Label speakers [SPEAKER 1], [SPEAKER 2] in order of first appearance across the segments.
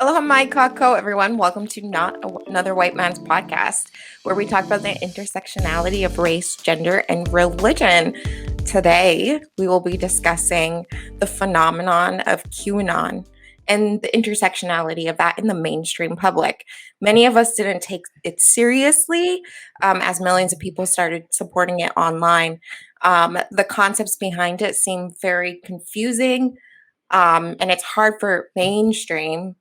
[SPEAKER 1] Aloha mai kako, everyone. Welcome to Another White Man's Podcast, where we talk about the intersectionality of race, gender, and religion. Today, we will be discussing the phenomenon of QAnon and the intersectionality of that in the mainstream public. Many of us didn't take it seriously as millions of people started supporting it online. The concepts behind it seem very confusing, and it's hard for mainstream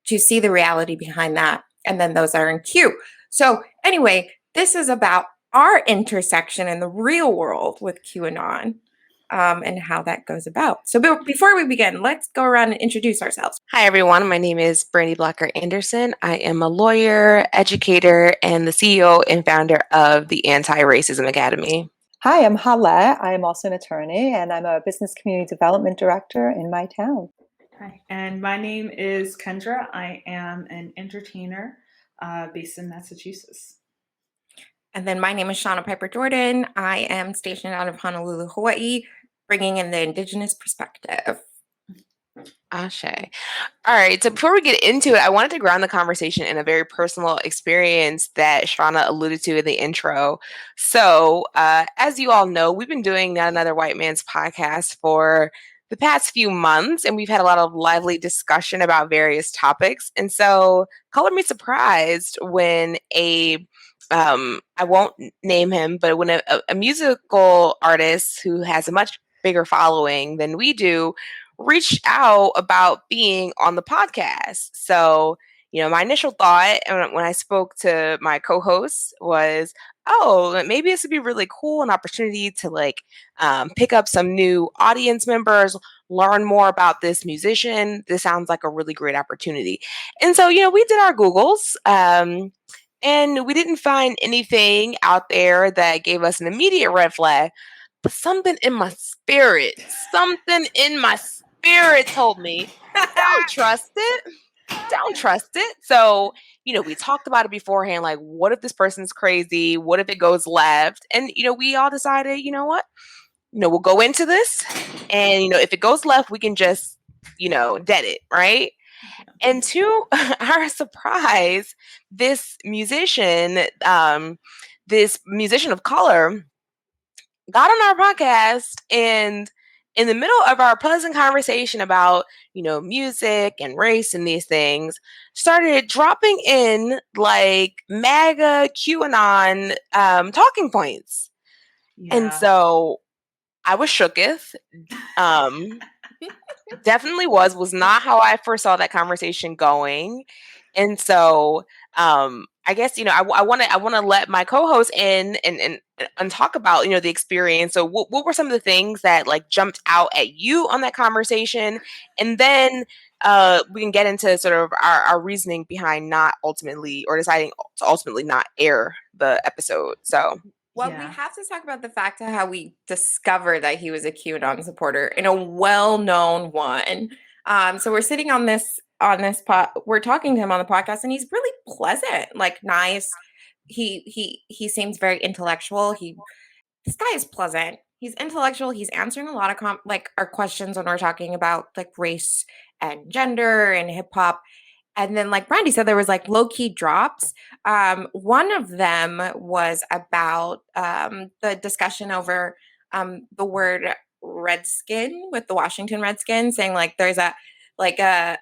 [SPEAKER 1] to see the reality behind that. And then those are in Q. So, anyway, this is about our intersection in the real world with QAnon and how that goes about. So, before we begin, let's go around and introduce ourselves.
[SPEAKER 2] Hi, everyone. My name is Brandee Blocker Anderson. I am a lawyer, educator, and the CEO and founder of the Anti-Racism Academy.
[SPEAKER 3] Hi, I'm Haleh. I am also an attorney, and I'm a business community development director in my town.
[SPEAKER 4] Hi, and my name is Kendra. I am an entertainer based in Massachusetts.
[SPEAKER 1] And then my name is Seanna Pieper-Jordan. I am stationed out of Honolulu, Hawaii, bringing in the Indigenous perspective.
[SPEAKER 2] Ashe. All right. So before we get into it, I wanted to ground the conversation in a very personal experience that Seanna alluded to in the intro. So as you all know, we've been doing Not Another White Man's Podcast for the past few months, and we've had a lot of lively discussion about various topics. And so color me surprised when I won't name him, but when a musical artist who has a much bigger following than we do reached out about being on the podcast. So, my initial thought when I spoke to my co-host was, oh, maybe this would be really cool, an opportunity to pick up some new audience members, learn more about this musician. This sounds like a really great opportunity. And so, we did our Googles. And we didn't find anything out there that gave us an immediate red flag, but something in my spirit told me, don't trust it. Don't trust it. So, we talked about it beforehand, like, what if this person's crazy? What if it goes left? And, we all decided, you know what? We'll go into this. And, if it goes left, we can just, dead it, right? And to our surprise, this musician of color got on our podcast, and in the middle of our pleasant conversation about, music and race and these things, started dropping in like MAGA QAnon talking points.
[SPEAKER 4] Yeah.
[SPEAKER 2] And so I was shooketh. Definitely was not how I first saw that conversation going. And so I guess, I want to let my co-host in and talk about, the experience. So what were some of the things that jumped out at you on that conversation? And then we can get into sort of our reasoning behind deciding to ultimately not air the episode. So
[SPEAKER 1] we have to talk about the fact of how we discovered that he was a QAnon supporter in a well-known one. So we're sitting on this we're talking to him on the podcast, and he's really pleasant, nice. He seems very intellectual. This guy is pleasant. He's intellectual. He's answering a lot of our questions when we're talking about race and gender and hip hop. And then, like Brandee said, there was low-key drops. One of them was about the discussion over the word redskin with the Washington Redskins, saying there's there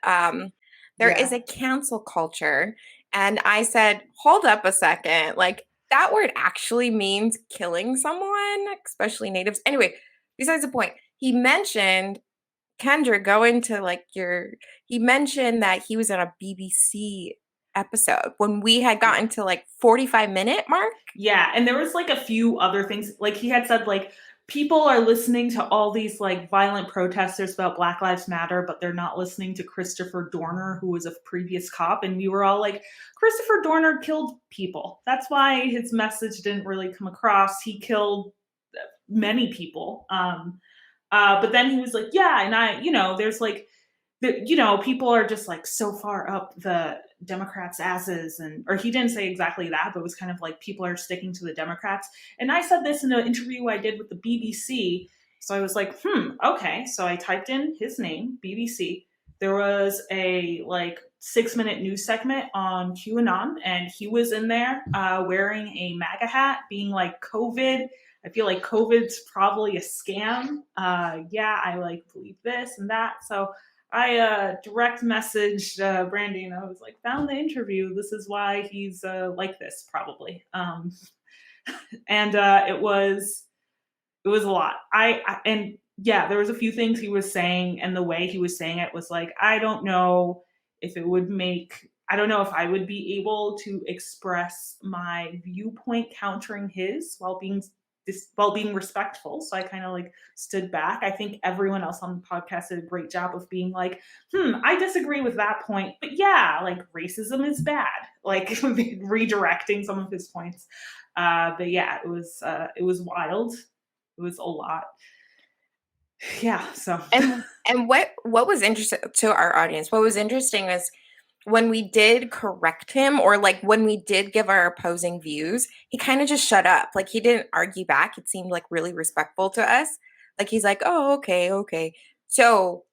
[SPEAKER 1] is a cancel culture. And I said, hold up a second. That word actually means killing someone, especially natives. Anyway, besides the point, he mentioned, Kendra, go into he mentioned that he was on a BBC episode when we had gotten to 45-minute mark.
[SPEAKER 4] Yeah, and there was a few other things. He had said people are listening to all these violent protesters about Black Lives Matter, but they're not listening to Christopher Dorner, who was a previous cop. And we were all like, Christopher Dorner killed people. That's why his message didn't really come across. He killed many people. But then he was like, yeah, and there's people are just so far up the Democrats' asses, or he didn't say exactly that, but it was kind of people are sticking to the Democrats. And I said this in an interview I did with the BBC. So I was like, okay. So I typed in his name, BBC, there was a 6-minute news segment on QAnon, and he was in there wearing a MAGA hat, being like, COVID. I feel like COVID's probably a scam. I believe this and that. So I direct messaged Brandee, and I was like, found the interview. This is why he's like this, probably. And it was a lot. And yeah, there was a few things he was saying, and the way he was saying it was like, I don't know if I would be able to express my viewpoint countering his while being respectful. So I kind of stood back. I think everyone else on the podcast did a great job of being like, I disagree with that point, but yeah, racism is bad, redirecting some of his points. But yeah, it was wild. It was a lot. Yeah. So
[SPEAKER 1] and what was interesting to our audience, what was interesting is when we did correct him, or when we did give our opposing views, he kind of just shut up. He didn't argue back. It seemed really respectful to us. He's like, oh, okay. So,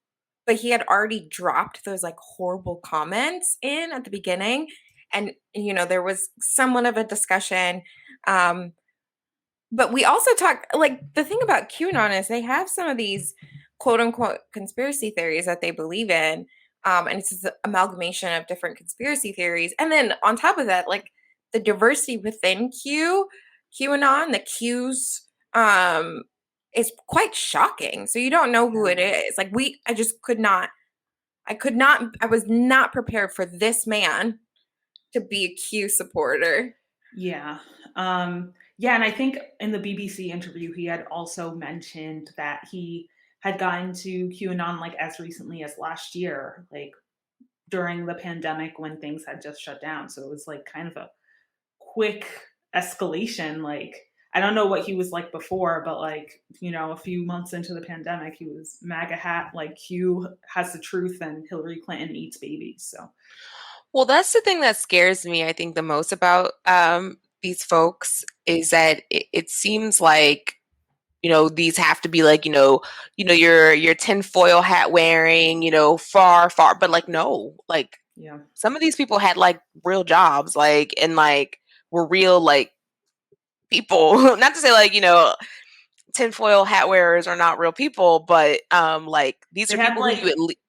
[SPEAKER 1] but he had already dropped those horrible comments in at the beginning. And, there was somewhat of a discussion. But we also talk, the thing about QAnon is they have some of these quote unquote conspiracy theories that they believe in. And it's an amalgamation of different conspiracy theories. And then on top of that, the diversity within QAnon, the Qs, is quite shocking. So you don't know who it is. I was not prepared for this man to be a Q supporter.
[SPEAKER 4] Yeah. Yeah, and I think in the BBC interview, he had also mentioned that he had gotten to QAnon as recently as last year, during the pandemic when things had just shut down. So it was kind of a quick escalation. I don't know what he was like before, but a few months into the pandemic, he was MAGA hat, Q has the truth and Hillary Clinton eats babies. So,
[SPEAKER 2] well, that's the thing that scares me, I think, the most about these folks is that it seems like, these have to be your tinfoil hat wearing, far, but no,
[SPEAKER 4] yeah,
[SPEAKER 2] some of these people had real jobs, and were real people. Not to say tinfoil hat wearers are not real people, but these are people who you at least.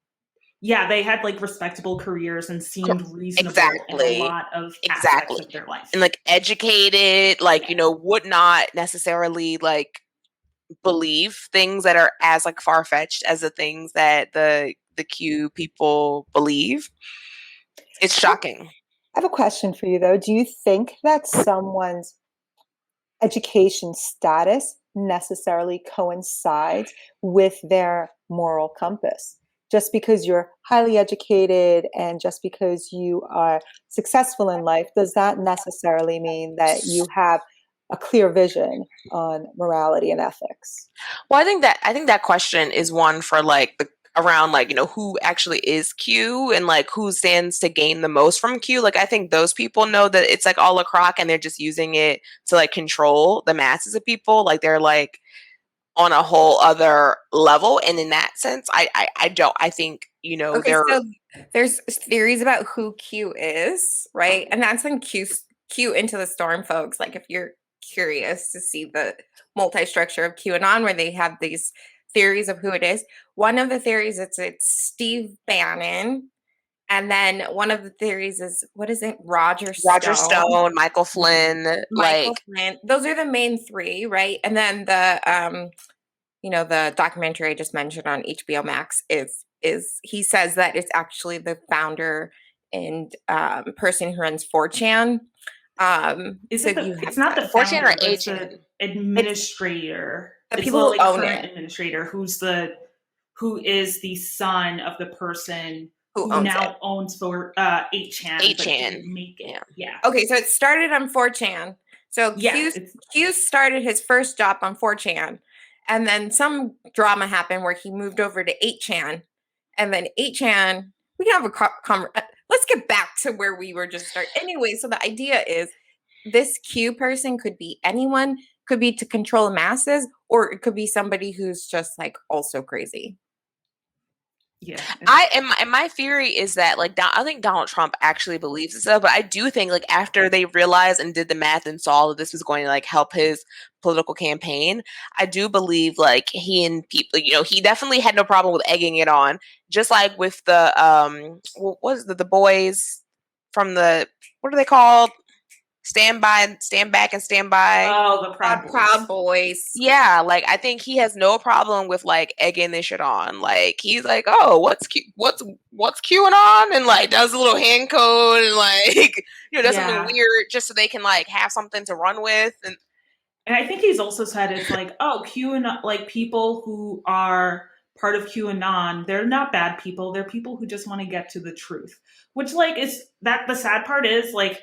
[SPEAKER 4] Yeah, they had respectable careers and seemed reasonable in a lot of aspects of their life.
[SPEAKER 2] And educated, would not necessarily believe things that are as far-fetched as the things that the Q people believe. It's shocking.
[SPEAKER 3] I have a question for you though. Do you think that someone's education status necessarily coincides with their moral compass? Just because you're highly educated and just because you are successful in life, does that necessarily mean that you have a clear vision on morality and ethics?
[SPEAKER 2] Well, I think that question is one for around who actually is Q and who stands to gain the most from Q. I think those people know that it's all a crock and they're just using it to control the masses of people. They're on a whole other level. And in that sense, I don't. I think
[SPEAKER 1] okay, so there's theories about who Q is, right? And that's in Q Into the Storm, folks. If you're curious to see the multi-structure of QAnon, where they have these theories of who it is. One of the theories it's Steve Bannon, and then one of the theories is, what is it? Roger Stone,
[SPEAKER 2] Michael Flynn,
[SPEAKER 1] Flynn. Those are the main three, right? And then the the documentary I just mentioned on HBO Max is he says that it's actually the founder and person who runs 4chan.
[SPEAKER 4] It's not the
[SPEAKER 2] 4chan or
[SPEAKER 4] it's the administrator.
[SPEAKER 1] The people who own
[SPEAKER 4] it. Administrator who is the son of the person who now owns 8chan.
[SPEAKER 2] 8chan.
[SPEAKER 4] Yeah.
[SPEAKER 1] Okay, so it started on 4chan. So Q started his first job on 4chan. And then some drama happened where he moved over to 8chan. And then 8chan, we can have a let's get back to where we were just starting. Anyway, so the idea is this Q person could be anyone, could be to control the masses, or it could be somebody who's just also crazy.
[SPEAKER 4] Yeah.
[SPEAKER 2] And my theory is that like I think Donald Trump actually believes this stuff, but I do think like after they realized and did the math and saw that this was going to like help his political campaign, I do believe like he and people, he definitely had no problem with egging it on, just like with the what was the boys from the, what are they called? Stand back, and stand by.
[SPEAKER 4] Oh, the
[SPEAKER 1] Proud Boys.
[SPEAKER 2] Yeah, like I think he has no problem with like egging this shit on. Like he's like, oh, what's QAnon, and like does a little hand code and like does something weird just so they can like have something to run with. And
[SPEAKER 4] I think he's also said it's like, oh, QAnon, like people who are part of QAnon, they're not bad people. They're people who just want to get to the truth. Which like is that the sad part is like,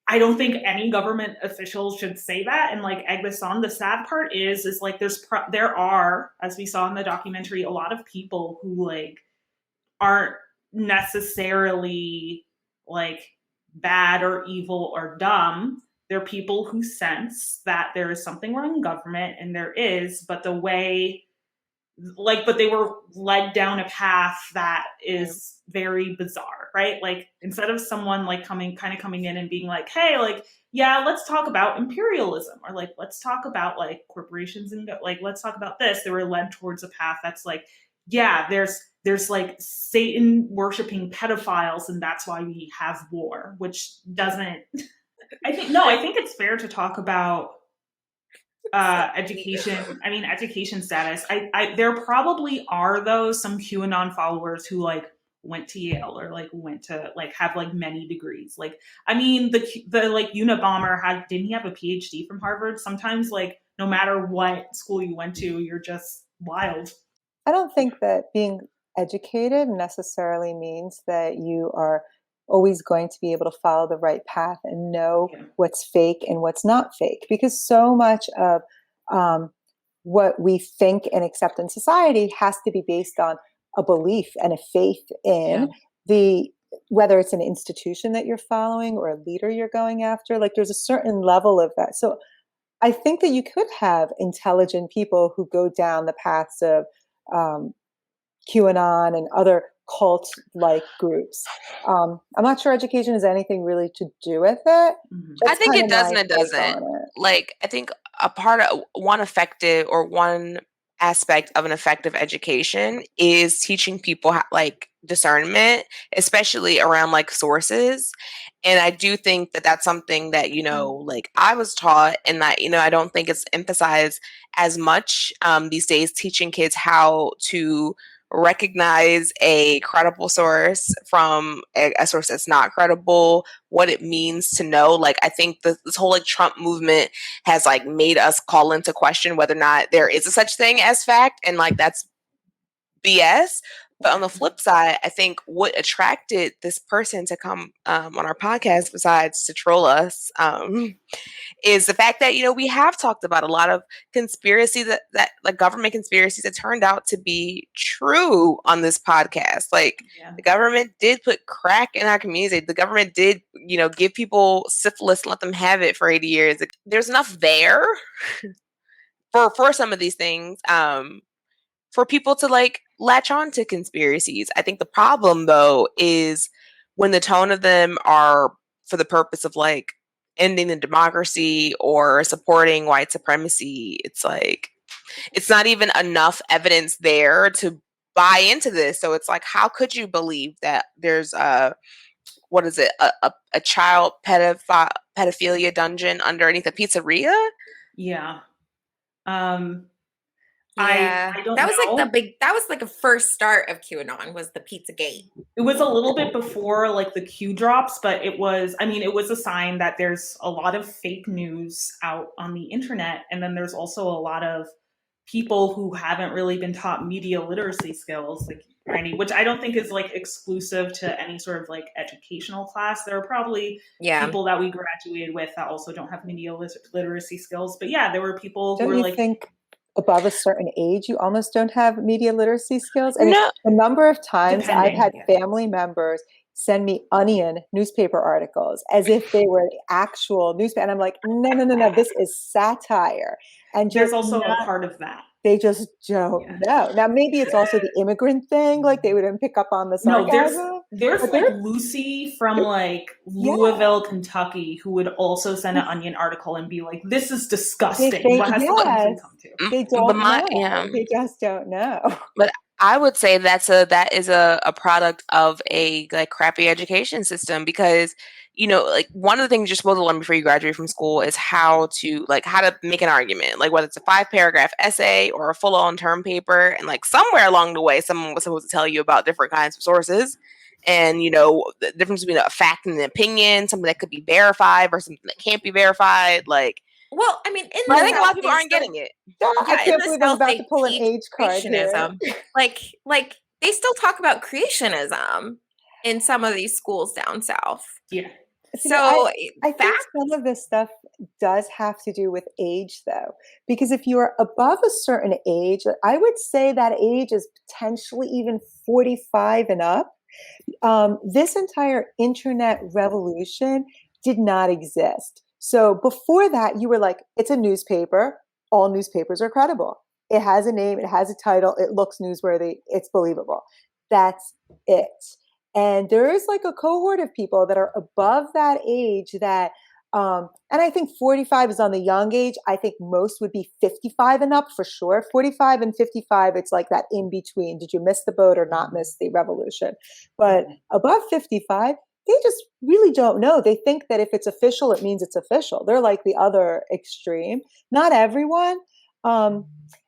[SPEAKER 4] I don't think any government official should say that and like egg this on. The sad part is like there are, as we saw in the documentary, a lot of people who like aren't necessarily like bad or evil or dumb. They're people who sense that there is something wrong in government, and there is, but the way but they were led down a path that is very bizarre, right? Like instead of someone like coming in and being like, hey, like, yeah, let's talk about imperialism, or like, let's talk about like corporations and like, let's talk about this. They were led towards a path that's like, yeah, there's like Satan worshiping pedophiles, and that's why we have war, which doesn't, I think it's fair to talk about education status. There probably are though some QAnon followers who like went to Yale or like went to like have like many degrees. Like I mean the like Unabomber didn't he have a PhD from Harvard? Sometimes like no matter what school you went to, you're just wild.
[SPEAKER 3] I don't think that being educated necessarily means that you are always going to be able to follow the right path and know what's fake and what's not fake, because so much of what we think and accept in society has to be based on a belief and a faith in whether it's an institution that you're following or a leader you're going after. Like there's a certain level of that. So I think that you could have intelligent people who go down the paths of QAnon and other cult-like groups. I'm not sure education has anything really to do with it.
[SPEAKER 2] I think it does and it doesn't. Like, I think a part of one aspect of an effective education is teaching people like discernment, especially around like sources. And I do think that that's something that, like I was taught, and that, I don't think it's emphasized as much these days, teaching kids how to recognize a credible source from a source that's not credible, what it means to know. Like, I think this whole like Trump movement has like made us call into question whether or not there is a such thing as fact, and like that's BS. But on the flip side, I think what attracted this person to come on our podcast, besides to troll us, is the fact that, we have talked about a lot of conspiracies that like government conspiracies that turned out to be true on this podcast. Like the government did put crack in our community. The government did, give people syphilis and let them have it for 80 years. Like, there's enough there for some of these things. For people to like latch on to conspiracies. I think the problem though is when the tone of them are for the purpose of like ending the democracy or supporting white supremacy. It's like, it's not even enough evidence there to buy into this. So it's like, how could you believe that there's a child pedophilia dungeon underneath a pizzeria?
[SPEAKER 4] Yeah.
[SPEAKER 1] Yeah,
[SPEAKER 4] I don't
[SPEAKER 1] that was
[SPEAKER 4] know.
[SPEAKER 1] that was like a first start of QAnon, was the Pizzagate.
[SPEAKER 4] It was a little bit before like the Q drops, but it was a sign that there's a lot of fake news out on the internet. And then there's also a lot of people who haven't really been taught media literacy skills, like Brandee, which I don't think is like exclusive to any sort of like educational class. There are probably people that we graduated with that also don't have media literacy skills. But yeah, there were people who were like,
[SPEAKER 3] think above a certain age, you almost don't have media literacy skills? I mean, the number of times I've had family members send me Onion newspaper articles as if they were actual newspaper. And I'm like, no, this is satire. And
[SPEAKER 4] there's also a part of that.
[SPEAKER 3] They just don't know. Now, maybe it's also the immigrant thing. Like they wouldn't pick up on the sarcasm.
[SPEAKER 4] No, there's like Lucy from like Louisville, Kentucky, who would also send an Onion article and be like, "This is disgusting. What has the country come to?"
[SPEAKER 3] They don't know. They just don't know.
[SPEAKER 2] But I would say that is a product of a like crappy education system, because like one of the things you're supposed to learn before you graduate from school is how to make an argument, like whether it's a 5-paragraph essay or a full-on term paper, and like somewhere along the way someone was supposed to tell you about different kinds of sources and the difference between a fact and an opinion, something that could be verified versus something that can't be verified. Like,
[SPEAKER 1] well, I mean,
[SPEAKER 2] I think a lot of people aren't getting it.
[SPEAKER 3] I can't believe I'm about to pull an age card here.
[SPEAKER 1] Like they still talk about creationism in some of these schools down south.
[SPEAKER 4] Yeah.
[SPEAKER 1] So
[SPEAKER 3] I think some of this stuff does have to do with age, though, because if you are above a certain age, I would say that age is potentially even 45 and up. This entire internet revolution did not exist. So before that, you were like, it's a newspaper. All newspapers are credible. It has a name. It has a title. It looks newsworthy. It's believable. That's it. And there is like a cohort of people that are above that age that, and I think 45 is on the young age. I think most would be 55 and up for sure. 45 and 55, it's like that in between. Did you miss the boat or not miss the revolution? But above 55, they just really don't know. They think that if it's official, it means it's official. They're like the other extreme. Not everyone.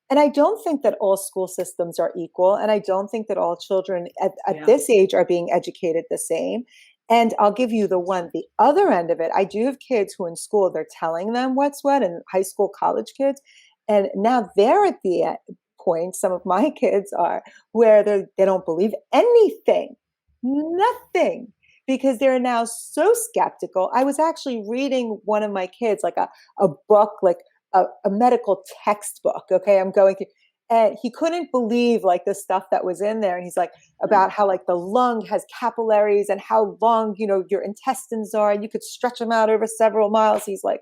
[SPEAKER 3] And I don't think that all school systems are equal. And I don't think that all children at this age are being educated the same. And I'll give you the other end of it. I do have kids who in school, they're telling them what's what, and high school, college kids. And now they're at the point, some of my kids are, where they don't believe anything, nothing, because they're now so skeptical. I was actually reading one of my kids, like a book, like a medical textbook. Okay. I'm going through, and he couldn't believe like the stuff that was in there. And he's like, about how like the lung has capillaries and how long, your intestines are, and you could stretch them out over several miles. He's like,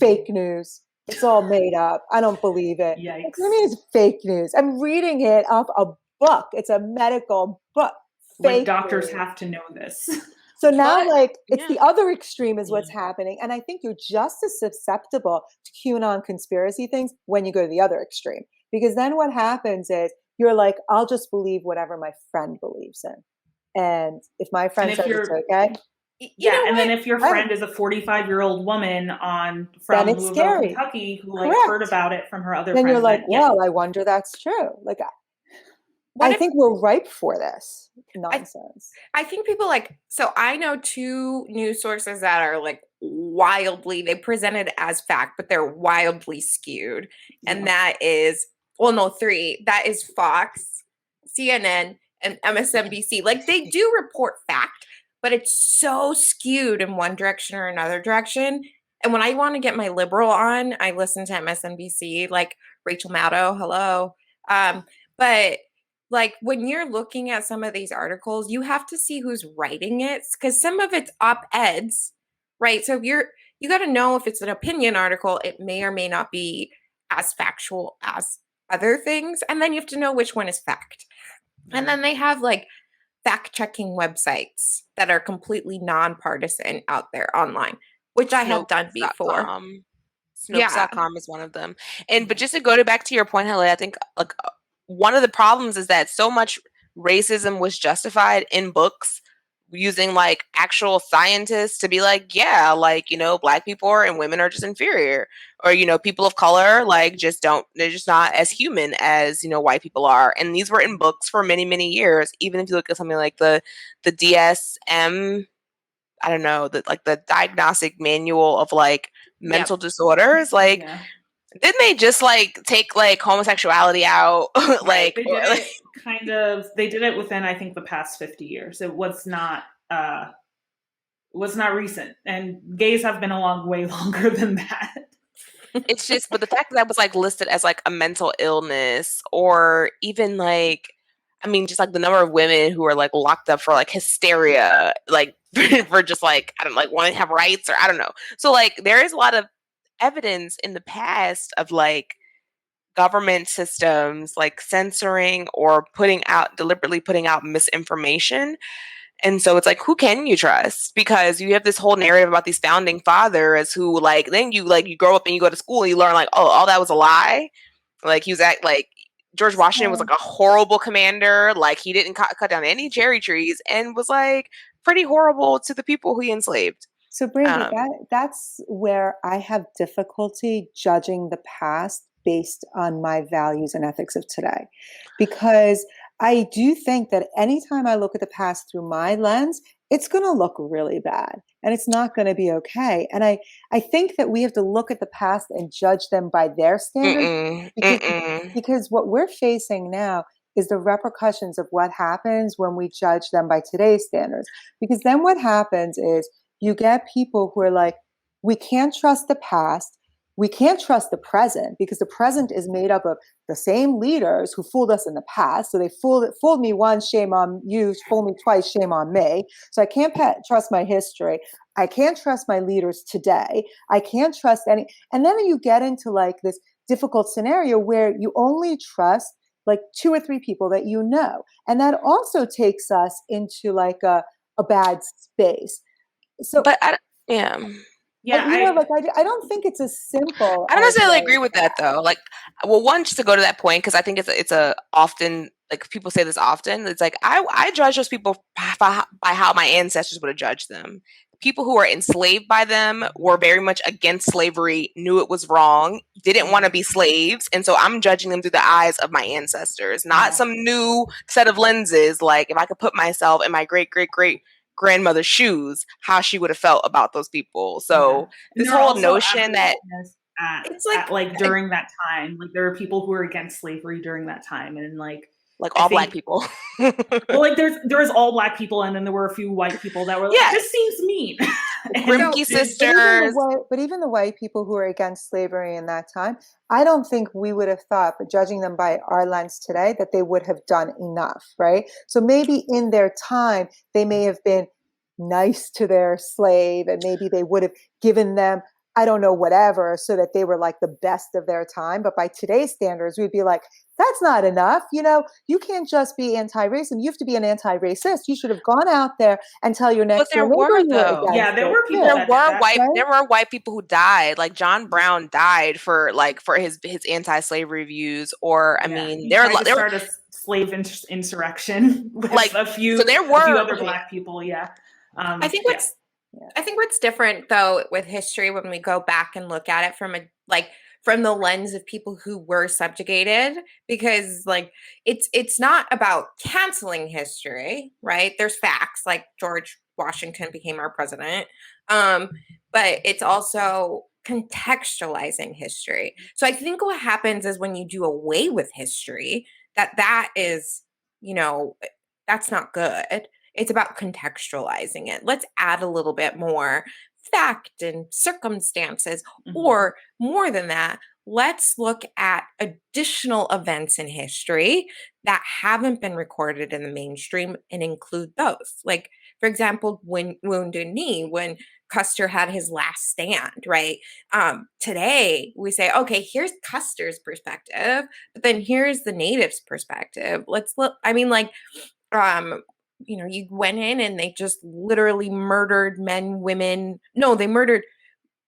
[SPEAKER 3] fake news. It's all made up. I don't believe it.
[SPEAKER 4] Yikes.
[SPEAKER 3] I mean, it's fake news. I'm reading it off a book. It's a medical book.
[SPEAKER 4] Like doctors have to know this.
[SPEAKER 3] So now, it's the other extreme is what's happening. And I think you're just as susceptible to QAnon conspiracy things when you go to the other extreme. Because then what happens is you're like, I'll just believe whatever my friend believes in. And if my friend says it's okay.
[SPEAKER 4] And then if your friend is a 45-year-old woman from Louisville, Kentucky, who heard about it from her other friends.
[SPEAKER 3] Then you're like, well, I wonder that's true. Like, I think we're ripe for this nonsense.
[SPEAKER 1] I think people so I know 2 news sources that are like wildly, they present it as fact, but they're wildly skewed. And that is, 3, that is Fox, CNN, and MSNBC. Like they do report fact, but it's so skewed in one direction or another direction. And when I want to get my liberal on, I listen to MSNBC, like Rachel Maddow, hello. But like when you're looking at some of these articles, you have to see who's writing it, because some of it's op-eds, right? So you got to know if it's an opinion article, it may or may not be as factual as other things. And then you have to know which one is fact. And then they have like fact-checking websites that are completely nonpartisan out there online, which I have done before.
[SPEAKER 2] Snopes.com is one of them. But just to go back to your point, Haleh, I think like one of the problems is that so much racism was justified in books using like actual scientists to be like, Black people and women are just inferior, or, people of color, like they're just not as human as, white people are. And these were in books for many, many years. Even if you look at something like the DSM, I don't know, the diagnostic manual of like mental disorders, didn't they just take homosexuality out?
[SPEAKER 4] They did it within, I think, the past 50 years. It was not recent, and gays have been along way longer than that.
[SPEAKER 2] It's just, but the fact that was listed as a mental illness, or even just the number of women who are locked up for hysteria, for just I don't want to have rights, or I don't know. So there is a lot of evidence in the past of government systems like censoring or deliberately putting out misinformation. And so it's like, who can you trust? Because you have this whole narrative about these founding fathers who then you grow up and you go to school and you learn like, oh, all that was a lie. Like George Washington was like a horrible commander. Like he didn't cut down any cherry trees and was like pretty horrible to the people who he enslaved.
[SPEAKER 3] So Brandee, that's where I have difficulty judging the past based on my values and ethics of today. Because I do think that anytime I look at the past through my lens, it's going to look really bad and it's not going to be okay. And I think that we have to look at the past and judge them by their standards because what we're facing now is the repercussions of what happens when we judge them by today's standards. Because then what happens is you get people who are like, we can't trust the past. We can't trust the present because the present is made up of the same leaders who fooled us in the past. So they fooled me once, shame on you. Fooled me twice, shame on me. So I can't trust my history. I can't trust my leaders today. I can't trust any. And then you get into like this difficult scenario where you only trust like 2 or 3 people that you know. And that also takes us into like a bad space. So,
[SPEAKER 2] but
[SPEAKER 3] I don't think it's as simple.
[SPEAKER 2] I don't necessarily agree with that though. Like, well, one, just to go to that point, because I think it's a often, like people say this often. It's like I judge those people by how my ancestors would have judged them. People who were enslaved by them were very much against slavery, knew it was wrong, didn't want to be slaves, and so I'm judging them through the eyes of my ancestors, not some new set of lenses. Like if I could put myself in my great grandmother's shoes, how she would have felt about those people. So this whole notion that
[SPEAKER 4] it's like during that time, like there are people who are against slavery during that time, and like
[SPEAKER 2] all black people.
[SPEAKER 4] Well, like there was all black people, and then there were a few white people that were like, this seems mean.
[SPEAKER 2] Grimke sisters.
[SPEAKER 3] But even the white people who were against slavery in that time, I don't think we would have thought, but judging them by our lens today, that they would have done enough, right? So maybe in their time, they may have been nice to their slave, and maybe they would have given them, I don't know, whatever, so that they were like the best of their time. But by today's standards, we'd be like, that's not enough. You know, you can't just be anti-racist. You have to be an anti-racist. You should have gone out there and tell your next door neighbor you were against
[SPEAKER 4] there were people.
[SPEAKER 2] There were white people who died. Like John Brown died for his anti-slavery views. Or I mean, there were
[SPEAKER 4] a slave insurrection with a few other black people.
[SPEAKER 1] I think what's different though with history when we go back and look at it from the lens of people who were subjugated, because like it's not about canceling history, right? There's facts, like George Washington became our president, but it's also contextualizing history. So I think what happens is when you do away with history, that is, that's not good. It's about contextualizing it. Let's add a little bit more fact and circumstances, or more than that, let's look at additional events in history that haven't been recorded in the mainstream and include those. Like, for example, when Wounded Knee, when Custer had his last stand, right? Today we say, okay, here's Custer's perspective, but then here's the natives' perspective. Let's look. I mean, like, you went in and they just literally murdered men, women. No, they murdered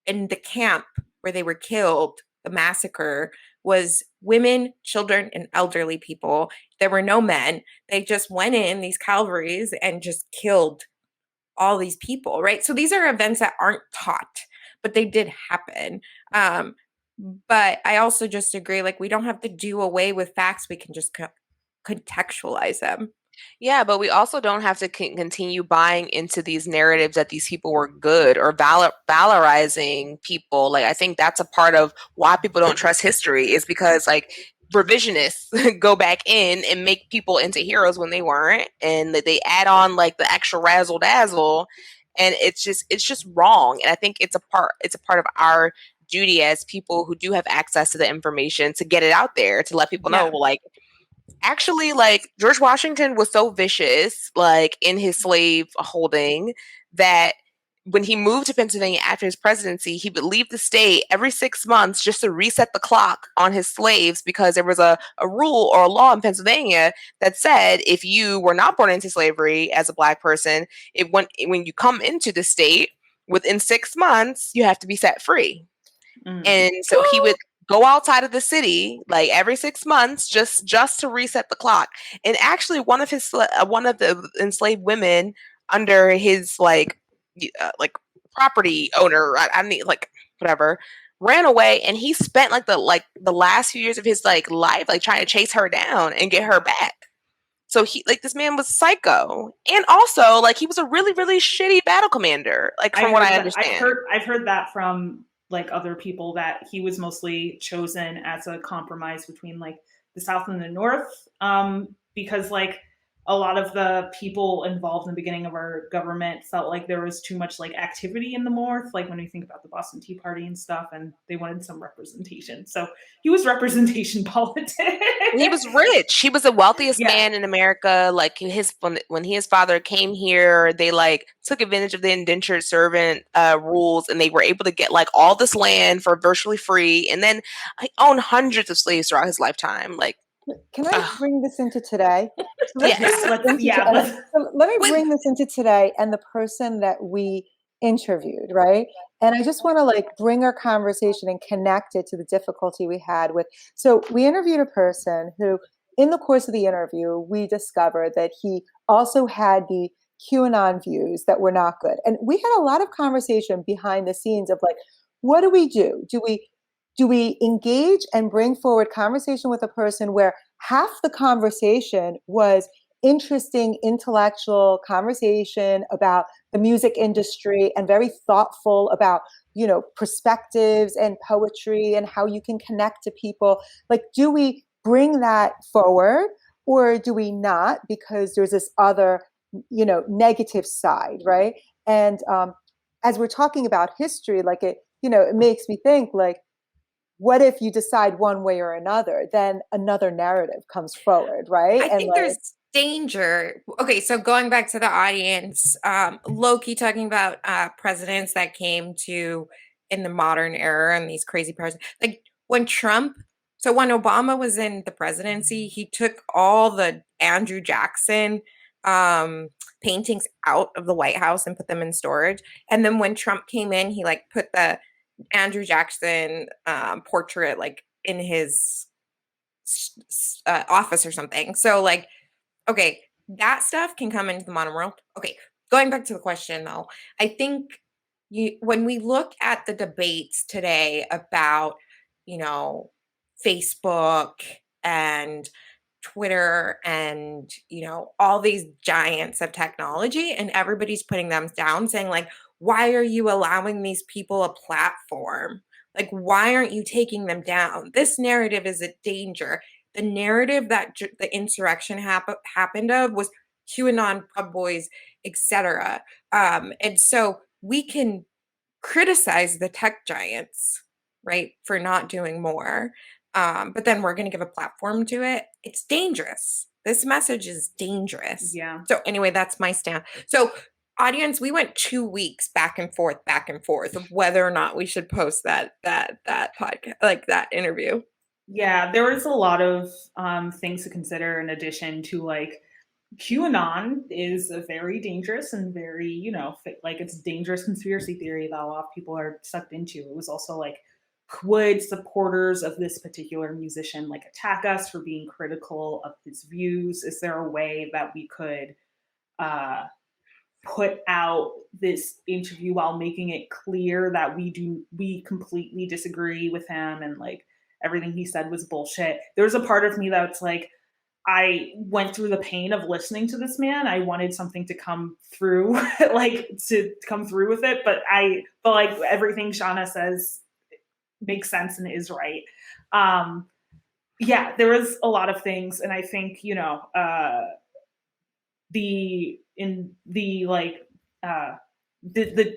[SPEAKER 1] in the camp where they were killed. The massacre was women, children, and elderly people. There were no men. They just went in, these cavalries, and just killed all these people, right? So these are events that aren't taught, but they did happen. But I also just agree, like, we don't have to do away with facts. We can just contextualize them.
[SPEAKER 2] Yeah, but we also don't have to continue buying into these narratives that these people were good or valorizing people. Like, I think that's a part of why people don't trust history, is because like revisionists go back in and make people into heroes when they weren't, and they add on like the extra razzle dazzle, and it's just wrong. And I think it's a part of our duty as people who do have access to the information to get it out there, to let people know, like, actually, like, George Washington was so vicious, like, in his slave holding, that when he moved to Pennsylvania after his presidency, he would leave the state every 6 months just to reset the clock on his slaves, because there was a rule or a law in Pennsylvania that said if you were not born into slavery as a Black person, when you come into the state, within 6 months, you have to be set free. And so he would go outside of the city like every 6 months just to reset the clock. And actually, one of the enslaved women under his like property owner, I mean, like whatever, ran away, and he spent the last few years of his life trying to chase her down and get her back. So this man was psycho, and also he was a really really shitty battle commander. From what I understand,
[SPEAKER 4] I've heard that from other people, that he was mostly chosen as a compromise between the South and the North, because a lot of the people involved in the beginning of our government felt like there was too much activity in the North, when we think about the Boston Tea Party and stuff, and they wanted some representation. So he was representation politics.
[SPEAKER 2] He was rich. He was the wealthiest man in America. When his father came here, they took advantage of the indentured servant rules, and they were able to get all this land for virtually free, and then owned hundreds of slaves throughout his lifetime.
[SPEAKER 3] Can I bring this into today?
[SPEAKER 2] Let
[SPEAKER 3] me bring this into today and the person that we interviewed, right? And I just want to bring our conversation and connect it to the difficulty we had with. So we interviewed a person who, in the course of the interview, we discovered that he also had the QAnon views that were not good. And we had a lot of conversation behind the scenes of what do we do? Do we engage and bring forward conversation with a person where half the conversation was interesting intellectual conversation about the music industry and very thoughtful about, perspectives and poetry and how you can connect to people? Do we bring that forward, or do we not, because there's this other, negative side, right? And as we're talking about history, it makes me think what if you decide one way or another, then another narrative comes forward, right?
[SPEAKER 1] I think there's danger. Okay, so going back to the audience, Loki talking about presidents that came to in the modern era and these crazy presidents. When Obama was in the presidency, he took all the Andrew Jackson paintings out of the White House and put them in storage. And then when Trump came in, he put the Andrew Jackson portrait in his office or something. So okay, that stuff can come into the modern world. Okay, going back to the question though, I think when we look at the debates today about Facebook and Twitter and all these giants of technology, and everybody's putting them down, saying why are you allowing these people a platform? Why aren't you taking them down? This narrative is a danger. The narrative that the insurrection happened of was QAnon, Proud Boys, etc. And so we can criticize the tech giants, right, for not doing more. But then we're going to give a platform to it. It's dangerous. This message is dangerous.
[SPEAKER 4] Yeah.
[SPEAKER 1] So anyway, that's my stand. So audience, we went 2 weeks back and forth of whether or not we should post that podcast, that interview.
[SPEAKER 4] Yeah, there was a lot of things to consider in addition to QAnon is a very dangerous and very, it's dangerous conspiracy theory that a lot of people are sucked into. It was also would supporters of this particular musician attack us for being critical of his views? Is there a way that we could put out this interview while making it clear that we completely disagree with him and everything he said was bullshit? There's a part of me that's I went through the pain of listening to this man. I wanted something to come through, to come through with it. But everything Seanna says makes sense and is right. Yeah, there was a lot of things. And I think, the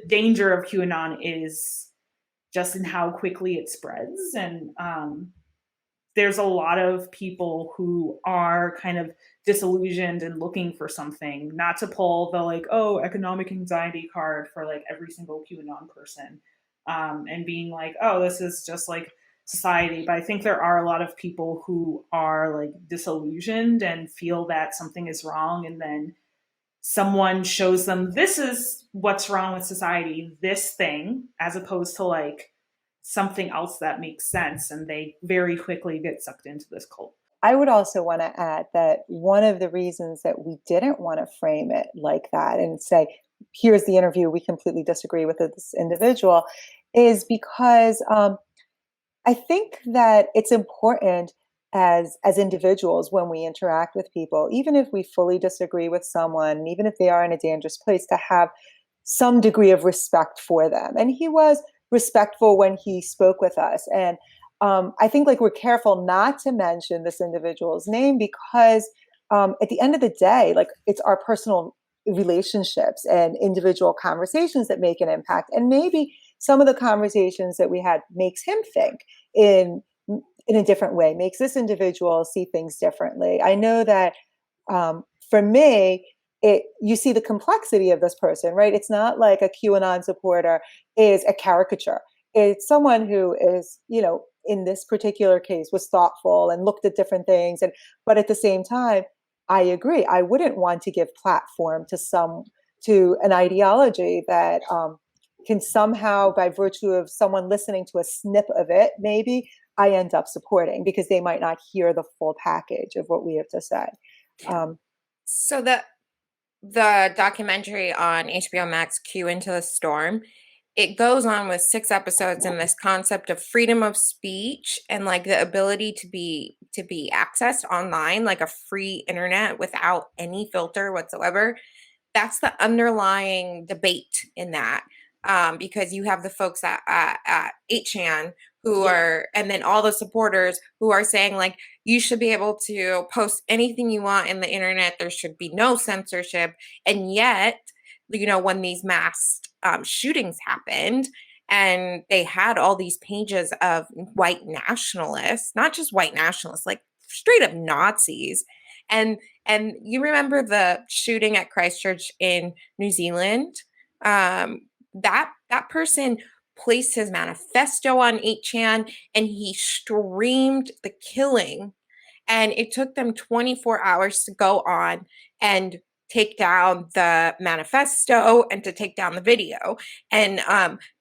[SPEAKER 4] danger of QAnon is just in how quickly it spreads. And there's a lot of people who are kind of disillusioned and looking for something, not to pull the like, oh, economic anxiety card for like every single QAnon person, and being like, oh, this is just like society. But I think there are a lot of people who are like disillusioned and feel that something is wrong, and then someone shows them this is what's wrong with society, this thing, as opposed to like something else that makes sense, and they very quickly get sucked into this cult.
[SPEAKER 3] I would also want to add that one of the reasons that we didn't want to frame it like that and say, here's the interview, we completely disagree with this individual, is because I think that it's important as individuals when we interact with people, even if we fully disagree with someone, even if they are in a dangerous place, to have some degree of respect for them. And he was respectful when he spoke with us. And I think like we're careful not to mention this individual's name because at the end of the day, like it's our personal relationships and individual conversations that make an impact. And maybe some of the conversations that we had makes him think in a different way, makes this individual see things differently. I know that for me, you see the complexity of this person, right? It's not like a QAnon supporter is a caricature. It's someone who is, in this particular case was thoughtful and looked at different things. But at the same time, I agree. I wouldn't want to give platform to an ideology that can somehow, by virtue of someone listening to a snip of it, maybe I end up supporting because they might not hear the full package of what we have to say.
[SPEAKER 1] So the documentary on HBO Max, Q Into the Storm, it goes on with 6 episodes in this concept of freedom of speech and like the ability to be accessed online, like a free internet without any filter whatsoever. That's the underlying debate in that, because you have the folks at 8chan who are, and then all the supporters who are saying like, you should be able to post anything you want in the internet. There should be no censorship. And yet, when these mass shootings happened and they had all these pages of white nationalists, not just white nationalists, like straight up Nazis. And you remember the shooting at Christchurch in New Zealand? That person placed his manifesto on 8chan and he streamed the killing. And it took them 24 hours to go on and take down the manifesto and to take down the video. And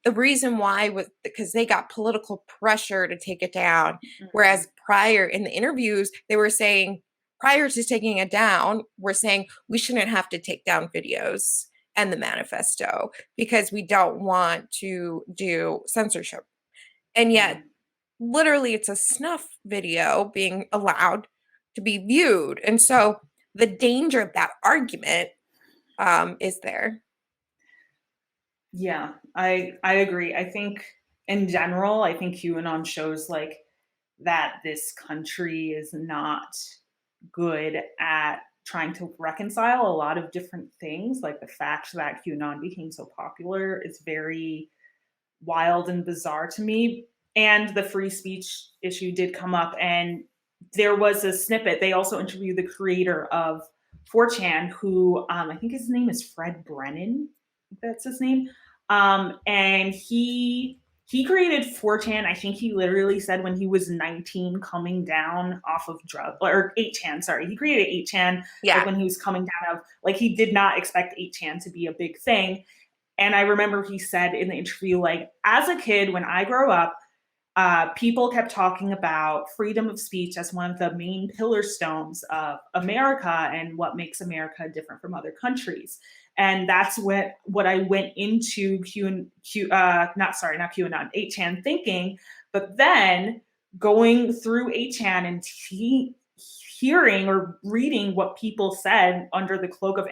[SPEAKER 1] the reason why was because they got political pressure to take it down. Mm-hmm. Whereas prior in the interviews, they were saying, prior to taking it down, we're saying we shouldn't have to take down videos and the manifesto because we don't want to do censorship. And yet, literally, it's a snuff video being allowed to be viewed. And so the danger of that argument is there.
[SPEAKER 4] Yeah, I agree. I think in general, I think QAnon shows like that this country is not good at trying to reconcile a lot of different things. Like the fact that QAnon became so popular is very wild and bizarre to me. And the free speech issue did come up, and there was a snippet. They also interviewed the creator of 4chan, who I think his name is Fred Brennan. That's his name. And he created 4chan. I think he literally said when he was 19, coming down off of drugs, or 8chan. Sorry, he created 8chan.
[SPEAKER 1] Yeah.
[SPEAKER 4] Like when he was coming down of, like, he did not expect 8chan to be a big thing. And I remember he said in the interview, like, as a kid, when I grow up, people kept talking about freedom of speech as one of the main pillar stones of America and what makes America different from other countries. And that's what I went into not QAnon, 8chan thinking. But then going through 8chan and hearing or reading what people said under the cloak of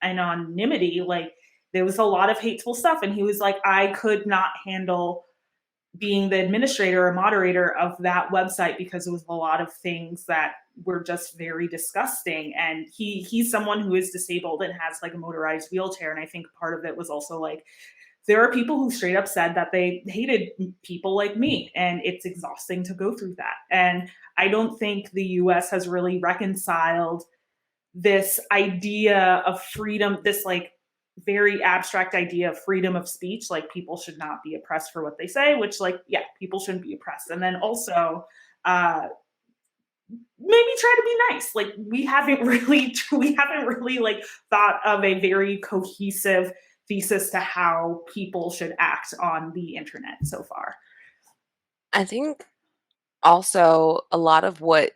[SPEAKER 4] anonymity, like, there was a lot of hateful stuff. And he was like, I could not handle being the administrator or moderator of that website because it was a lot of things that were just very disgusting. And he's someone who is disabled and has like a motorized wheelchair. And I think part of it was also like there are people who straight up said that they hated people like me, and it's exhausting to go through that. And I don't think the US has really reconciled this idea of freedom, this like very abstract idea of freedom of speech, like people should not be oppressed for what they say, which like, yeah, people shouldn't be oppressed. And then also, maybe try to be nice. Like we haven't really like thought of a very cohesive thesis to how people should act on the internet so far.
[SPEAKER 2] I think also a lot of what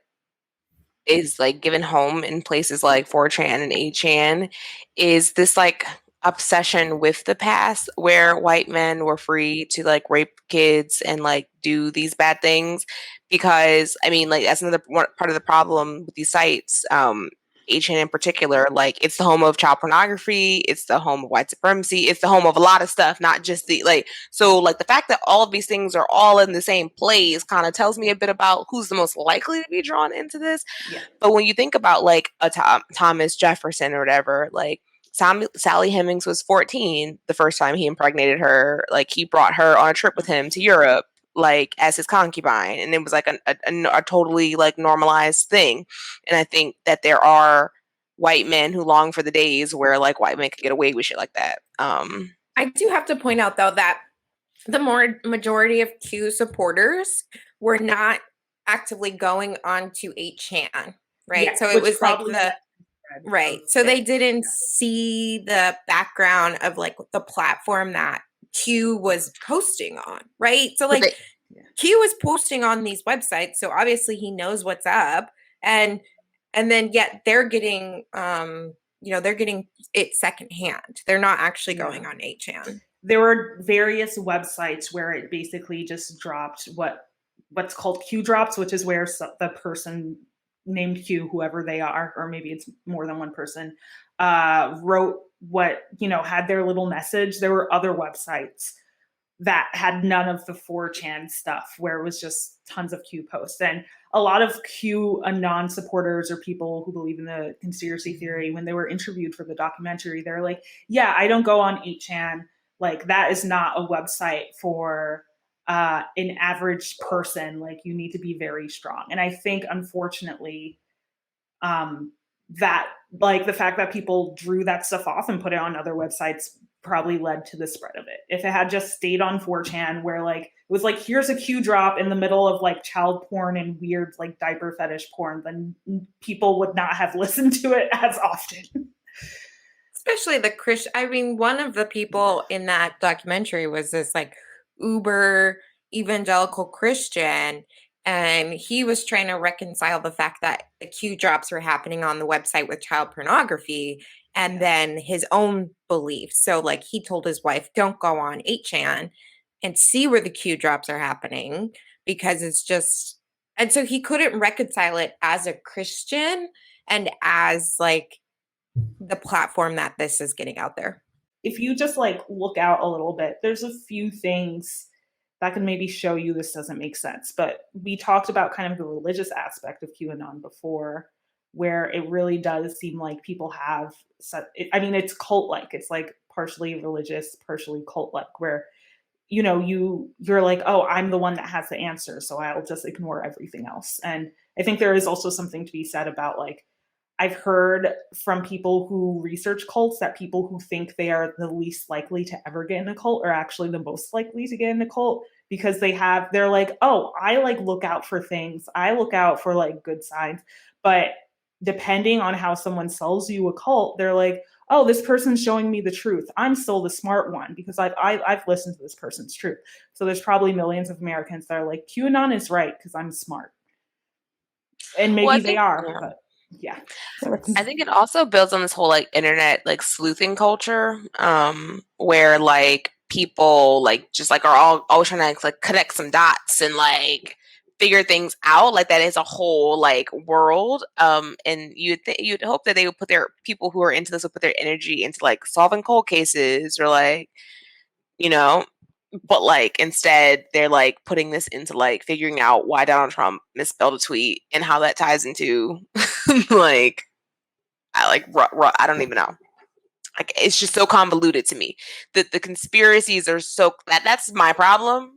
[SPEAKER 2] is like given home in places like 4chan and 8chan is this like obsession with the past where white men were free to like rape kids and like do these bad things. Because I mean, like that's another part of the problem with these sites, 8chan in particular, like it's the home of child pornography, it's the home of white supremacy, it's the home of a lot of stuff, not just the like. So like the fact that all of these things are all in the same place kind of tells me a bit about who's the most likely to be drawn into this.
[SPEAKER 4] Yeah.
[SPEAKER 2] But when you think about like a Thomas Jefferson or whatever, like Sally Hemings was 14 the first time he impregnated her. Like he brought her on a trip with him to Europe, like as his concubine, and it was like a totally like normalized thing. And I think that there are white men who long for the days where like white men could get away with shit like that.
[SPEAKER 1] I do have to point out though that the majority of Q supporters were not actively going on to 8chan, right?
[SPEAKER 4] Yeah,
[SPEAKER 1] so it was like
[SPEAKER 4] right.
[SPEAKER 1] So they didn't see the background of like the platform that Q was posting on, right? So like Q was posting on these websites, so obviously he knows what's up, and then yet they're getting they're getting it secondhand. They're not actually going on 8chan.
[SPEAKER 4] There were various websites where it basically just dropped what's called Q drops, which is where the person named Q, whoever they are, or maybe it's more than one person, wrote what, had their little message. There were other websites that had none of the 4chan stuff where it was just tons of Q posts. And a lot of Q anon supporters or people who believe in the conspiracy theory, when they were interviewed for the documentary, they're like, yeah, I don't go on 8chan. Like that is not a website for an average person. Like you need to be very strong. And I think unfortunately that like the fact that people drew that stuff off and put it on other websites probably led to the spread of it. If it had just stayed on 4chan where like it was like here's a Q drop in the middle of like child porn and weird like diaper fetish porn, then people would not have listened to it as often.
[SPEAKER 1] Especially the Christian. I mean, one of the people in that documentary was this like uber evangelical Christian, and he was trying to reconcile the fact that the Q drops were happening on the website with child pornography and then his own beliefs. So like he told his wife, don't go on 8chan and see where the Q drops are happening, because it's just, and so he couldn't reconcile it as a Christian and as like the platform that this is getting out there.
[SPEAKER 4] If you just like look out a little bit, there's a few things that can maybe show you this doesn't make sense. But we talked about kind of the religious aspect of QAnon before, where it really does seem like people have, it's cult-like. It's like partially religious, partially cult-like, where, you're like, oh, I'm the one that has the answer, so I'll just ignore everything else. And I think there is also something to be said about like, I've heard from people who research cults that people who think they are the least likely to ever get in a cult are actually the most likely to get in a cult, because they're like, oh, I like look out for things. I look out for like good signs. But depending on how someone sells you a cult, they're like, oh, this person's showing me the truth. I'm still the smart one because I've listened to this person's truth. So there's probably millions of Americans that are like, QAnon is right because I'm smart. And maybe they are, but yeah.
[SPEAKER 2] I think it also builds on this whole like internet like sleuthing culture, where like people like just like are all always trying to like connect some dots and like figure things out. Like that is a whole like world. And you'd hope that they would put their people who are into this would put their energy into like solving cold cases or like, but like instead they're like putting this into like figuring out why Donald Trump misspelled a tweet and how that ties into like I don't even know. Like, it's just so convoluted to me. The conspiracies are so that's my problem.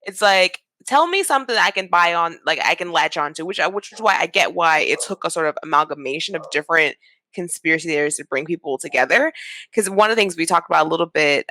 [SPEAKER 2] It's like, tell me something that I can buy on, like I can latch onto, which is why I get why it took a sort of amalgamation of different conspiracy theories to bring people together. Because one of the things we talked about a little bit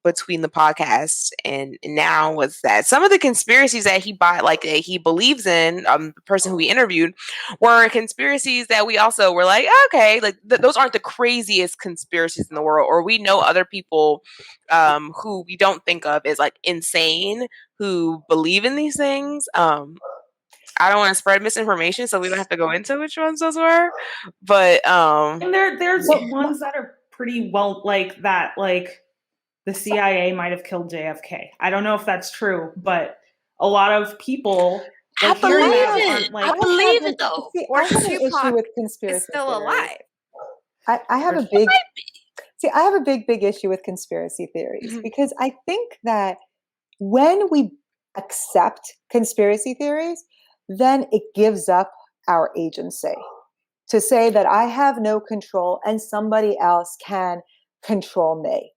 [SPEAKER 2] between the podcast and now was that some of the conspiracies that that he believes in, the person who we interviewed, were conspiracies that we also were like, okay, like those aren't the craziest conspiracies in the world, or we know other people who we don't think of as like insane who believe in these things. I don't want to spread misinformation, so we don't have to go into which ones those were. But
[SPEAKER 4] and there's ones that are pretty well, like that, like the CIA might have killed JFK. I don't know if that's true, but a lot of people
[SPEAKER 2] I believe it.
[SPEAKER 4] like,
[SPEAKER 2] I believe it though.
[SPEAKER 3] See,
[SPEAKER 1] Or
[SPEAKER 3] I have an
[SPEAKER 1] Tupac
[SPEAKER 3] issue with
[SPEAKER 1] is
[SPEAKER 3] conspiracy
[SPEAKER 1] still
[SPEAKER 3] theories.
[SPEAKER 1] alive.
[SPEAKER 3] I have a big see. I have a big issue with conspiracy theories because I think that when we accept conspiracy theories, then it gives up our agency to say that I have no control and somebody else can control me.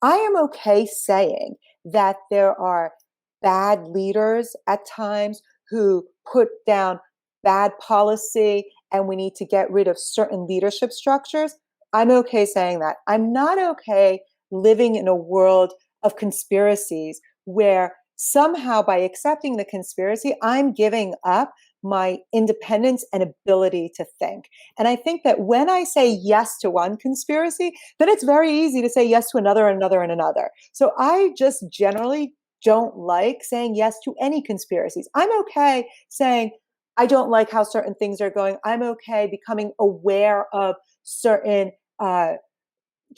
[SPEAKER 3] I am okay saying that there are bad leaders at times who put down bad policy and we need to get rid of certain leadership structures. I'm okay saying that. I'm not okay living in a world of conspiracies where somehow by accepting the conspiracy, I'm giving up my independence and ability to think. And I think that when I say yes to one conspiracy, then it's very easy to say yes to another and another and another. So I just generally don't like saying yes to any conspiracies. I'm okay saying I don't like how certain things are going. I'm okay becoming aware of certain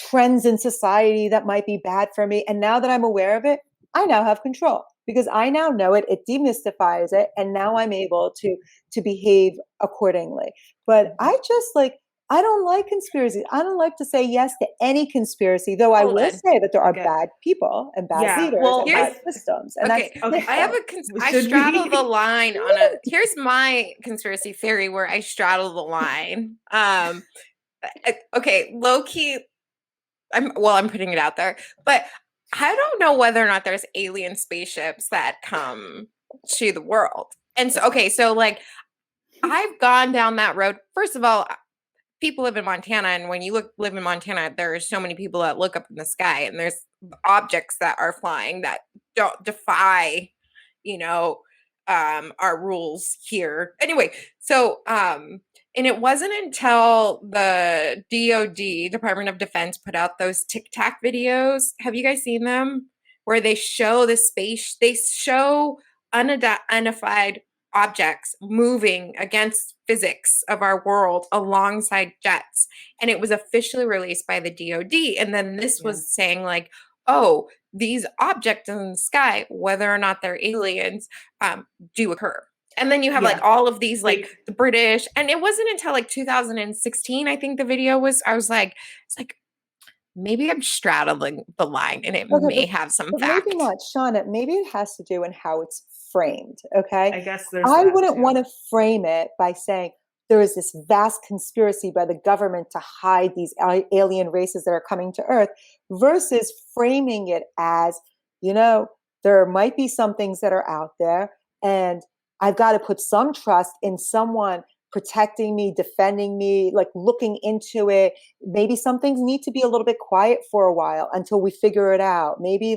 [SPEAKER 3] trends in society that might be bad for me. And now that I'm aware of it, I now have control because I now know it, it demystifies it, and now I'm able to behave accordingly. But I just I don't like conspiracies. I don't like to say yes to any conspiracy, though I will say that there are bad people and bad leaders and bad systems. And
[SPEAKER 1] okay, I have I straddle the line on here's my conspiracy theory where I straddle the line. Okay, low key, I'm putting it out there, but I don't know whether or not there's alien spaceships that come to the world. And so, okay, so like I've gone down that road. First of all, people live in Montana, and when you live in Montana, there are so many people that look up in the sky, and there's objects that are flying that don't defy, you know, our rules here. Anyway, so and it wasn't until the DoD, Department of Defense, put out those Tic Tac videos. Have you guys seen them? Where they show the space, they show unidentified objects moving against physics of our world alongside jets. And it was officially released by the DoD. And then this was saying like, oh, these objects in the sky, whether or not they're aliens, do occur. And then you have like all of these, like the British, and it wasn't until like 2016, I think the video was, I was like, it's like, maybe I'm straddling the line and it may have some fact.
[SPEAKER 3] Maybe not, Seanna. Maybe it has to do in how it's framed. Okay.
[SPEAKER 4] I guess
[SPEAKER 3] I wouldn't want to frame it by saying there is this vast conspiracy by the government to hide these alien races that are coming to Earth versus framing it as, you know, there might be some things that are out there and I've got to put some trust in someone protecting me, defending me, like looking into it. Maybe some things need to be a little bit quiet for a while until we figure it out. Maybe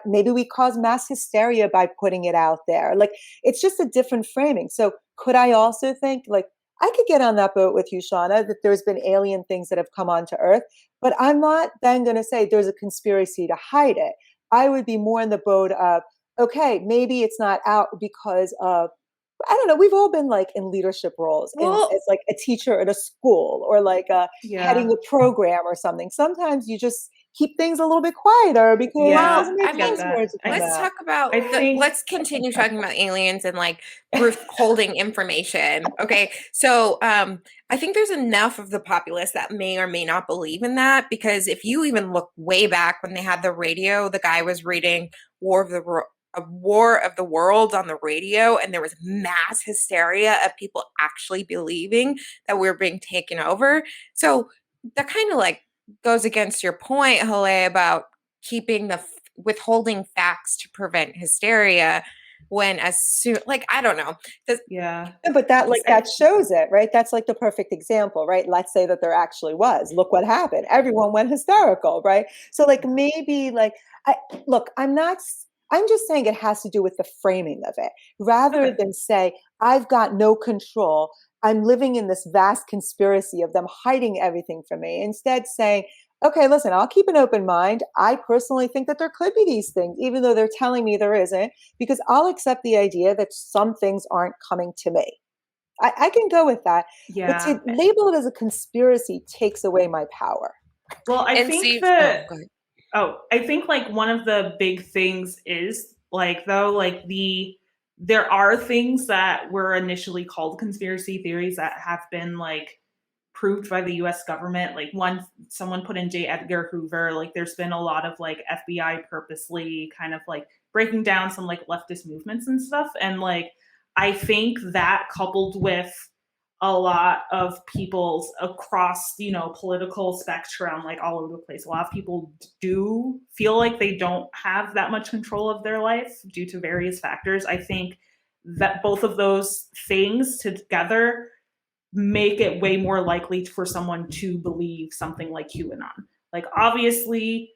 [SPEAKER 3] maybe we cause mass hysteria by putting it out there. Like it's just a different framing. So could I also think like, I could get on that boat with you, Seanna, that there's been alien things that have come onto Earth, but I'm not then going to say there's a conspiracy to hide it. I would be more in the boat of, okay, maybe it's not out because of, I don't know, we've all been like in leadership roles as like a teacher at a school or like heading a program or something. Sometimes you just keep things a little bit quieter because it doesn't make sense for it to come
[SPEAKER 1] let's
[SPEAKER 3] out.
[SPEAKER 1] talk about let's continue talking about aliens and like holding information. Okay. So I think there's enough of the populace that may or may not believe in that, because if you even look way back when they had the radio, the guy was reading War of the Worlds on the radio, and there was mass hysteria of people actually believing that we were being taken over. So that kind of like goes against your point, Haleh, about withholding facts to prevent hysteria, when as soon, like, I don't know.
[SPEAKER 4] Yeah.
[SPEAKER 3] But that shows it, right? That's like the perfect example, right? Let's say that there actually was. Look what happened. Everyone went hysterical, right? So like maybe like I'm just saying it has to do with the framing of it rather than say I've got no control. I'm living in this vast conspiracy of them hiding everything from me. Instead saying, okay, listen, I'll keep an open mind. I personally think that there could be these things, even though they're telling me there isn't, because I'll accept the idea that some things aren't coming to me. I can go with that.
[SPEAKER 4] Yeah.
[SPEAKER 3] But to label it as a conspiracy takes away my power.
[SPEAKER 4] Well, I think that,
[SPEAKER 2] go ahead.
[SPEAKER 4] I think like one of the big things is like, though, like there are things that were initially called conspiracy theories that have been like proved by the US government. Like someone put in J. Edgar Hoover, like there's been a lot of like FBI purposely kind of like breaking down some like leftist movements and stuff. And like, I think that coupled with a lot of people's across, political spectrum, like all over the place. A lot of people do feel like they don't have that much control of their life due to various factors. I think that both of those things together make it way more likely for someone to believe something like QAnon. Like, obviously,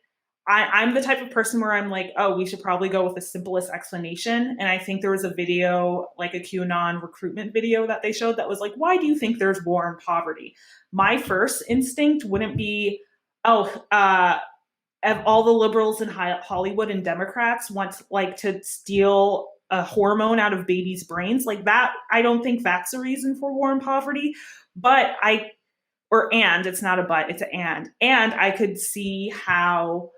[SPEAKER 4] I'm the type of person where I'm like, oh, we should probably go with the simplest explanation. And I think there was a video, like a QAnon recruitment video that they showed that was like, why do you think there's war and poverty? My first instinct wouldn't be, all the liberals in Hollywood and Democrats want like to steal a hormone out of babies' brains. Like that, I don't think that's a reason for war and poverty. But it's not a but, it's an and I could see how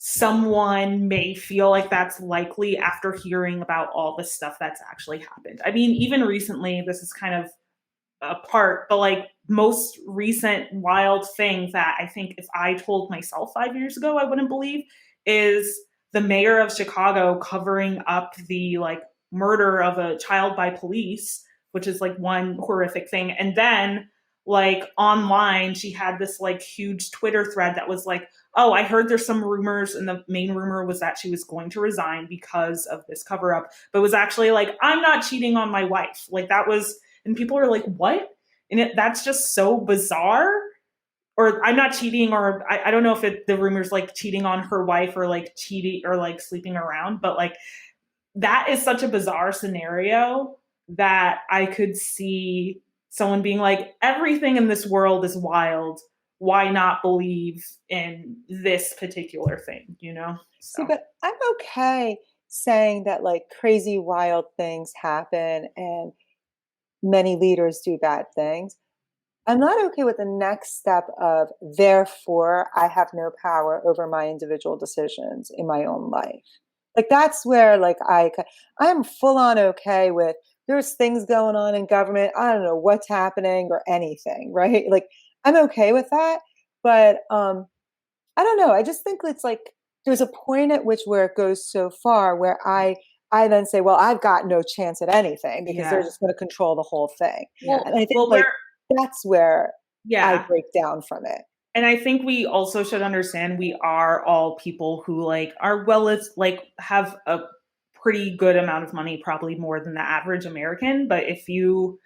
[SPEAKER 4] someone may feel like that's likely after hearing about all the stuff that's actually happened. I mean, even recently, this is kind of apart, but like most recent wild thing that I think if I told myself 5 years ago, I wouldn't believe is the mayor of Chicago covering up the like murder of a child by police, which is like one horrific thing. And then like online, she had this like huge Twitter thread that was like, oh, I heard there's some rumors, and the main rumor was that she was going to resign because of this cover up, but it was actually like, I'm not cheating on my wife. Like that was, and people are like, what? And that's just so bizarre. Or I'm not cheating, or I don't know if the rumor's like cheating on her wife or like cheating or like sleeping around, but like that is such a bizarre scenario that I could see someone being like, everything in this world is wild. Why not believe in this particular thing, So.
[SPEAKER 3] See, but I'm okay saying that like crazy, wild things happen and many leaders do bad things. I'm not okay with the next step of, therefore, I have no power over my individual decisions in my own life. Like that's where like I'm full on okay with there's things going on in government. I don't know what's happening or anything, right? Like I'm okay with that. But I don't know. I just think it's like there's a point at which where it goes so far where I then say, well, I've got no chance at anything because they're just going to control the whole thing.
[SPEAKER 4] Yeah.
[SPEAKER 3] And I think that's where I break down from it.
[SPEAKER 4] And I think we also should understand we are all people who like are have a pretty good amount of money, probably more than the average American. But if you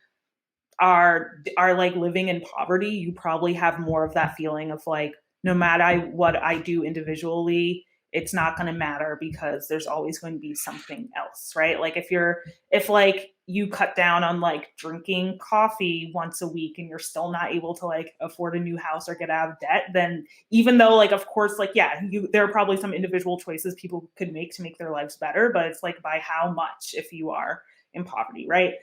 [SPEAKER 4] are like living in poverty, you probably have more of that feeling of like, no matter what I do individually, it's not going to matter because there's always going to be something else, right? Like if like you cut down on like drinking coffee once a week and you're still not able to like afford a new house or get out of debt, then even though like, of course, like, there are probably some individual choices people could make to make their lives better, but it's like by how much if you are in poverty, right?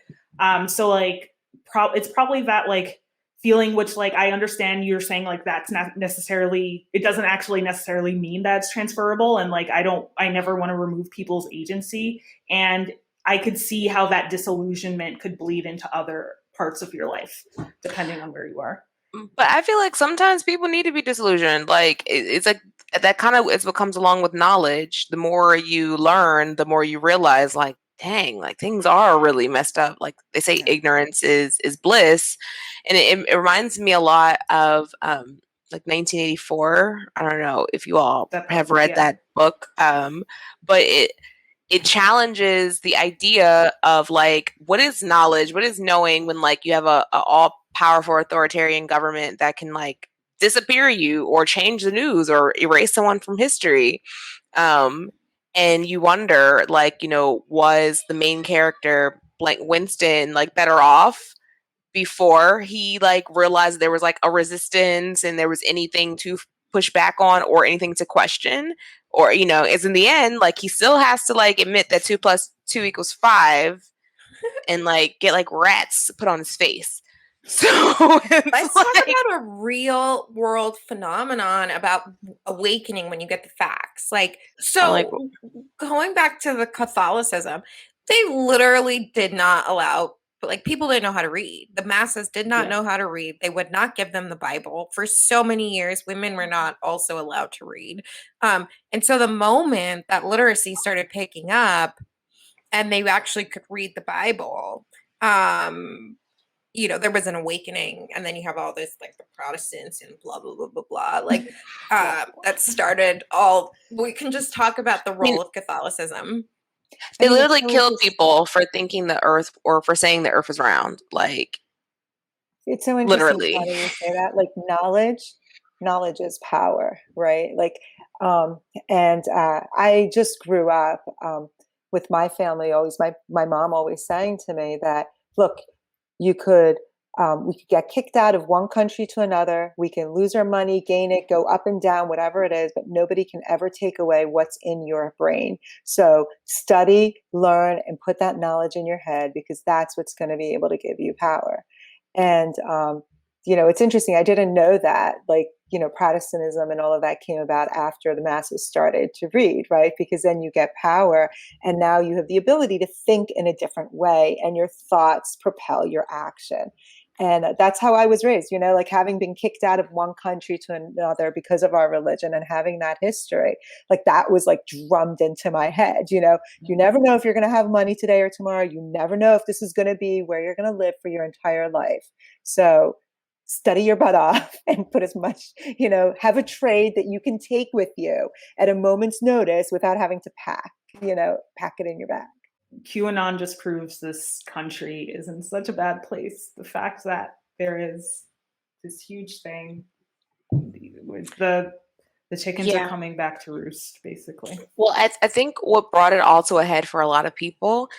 [SPEAKER 4] So like, it's probably that like feeling, which like I understand you're saying like that's not necessarily, it doesn't actually necessarily mean that it's transferable, and like I never want to remove people's agency, and I could see how that disillusionment could bleed into other parts of your life depending on where you are.
[SPEAKER 2] But I feel like sometimes people need to be disillusioned. Like it's like that kind of is what comes along with knowledge. The more you learn, the more you realize like dang, like things are really messed up. Like they say, ignorance is bliss, and it reminds me a lot of like 1984. I don't know if you all have read that book, but it challenges the idea of like what is knowledge, what is knowing when like you have a all powerful authoritarian government that can like disappear you or change the news or erase someone from history. And you wonder, like, was the main character, like Winston, like better off before he like realized there was like a resistance and there was anything to push back on or anything to question? Or, is in the end, like he still has to like admit that 2+2=5 and like get like rats put on his face. So
[SPEAKER 1] let's talk about a real world phenomenon about awakening when you get the facts. Like, so going back to the Catholicism, they literally did not allow, like, people didn't know how to read. The masses did not know how to read. They would not give them the Bible. For so many years, women were not also allowed to read. And so the moment that literacy started picking up and they actually could read the Bible, there was an awakening, and then you have all this like the Protestants and blah blah blah blah blah, like that started all. We can just talk about the role of Catholicism.
[SPEAKER 2] They literally killed people for thinking the earth or for saying the earth is round. Like,
[SPEAKER 3] it's so interesting how you say that. Like knowledge is power, right? Like, and I just grew up with my family always. My mom always saying to me that, look, we could get kicked out of one country to another. We can lose our money, gain it, go up and down, whatever it is, but nobody can ever take away what's in your brain. So study, learn, and put that knowledge in your head, because that's what's going to be able to give you power. And, it's interesting. I didn't know that, like, Protestantism and all of that came about after the masses started to read, right? Because then you get power, and now you have the ability to think in a different way, and your thoughts propel your action. And that's how I was raised, like having been kicked out of one country to another because of our religion and having that history, like that was like drummed into my head. You never know if you're going to have money today or tomorrow. You never know if this is going to be where you're going to live for your entire life. So study your butt off and put as much, have a trade that you can take with you at a moment's notice without having to pack it in your bag.
[SPEAKER 4] QAnon just proves this country is in such a bad place. The fact that there is this huge thing with the chickens are coming back to roost, basically.
[SPEAKER 2] Well, I think what brought it all to a head for a lot of people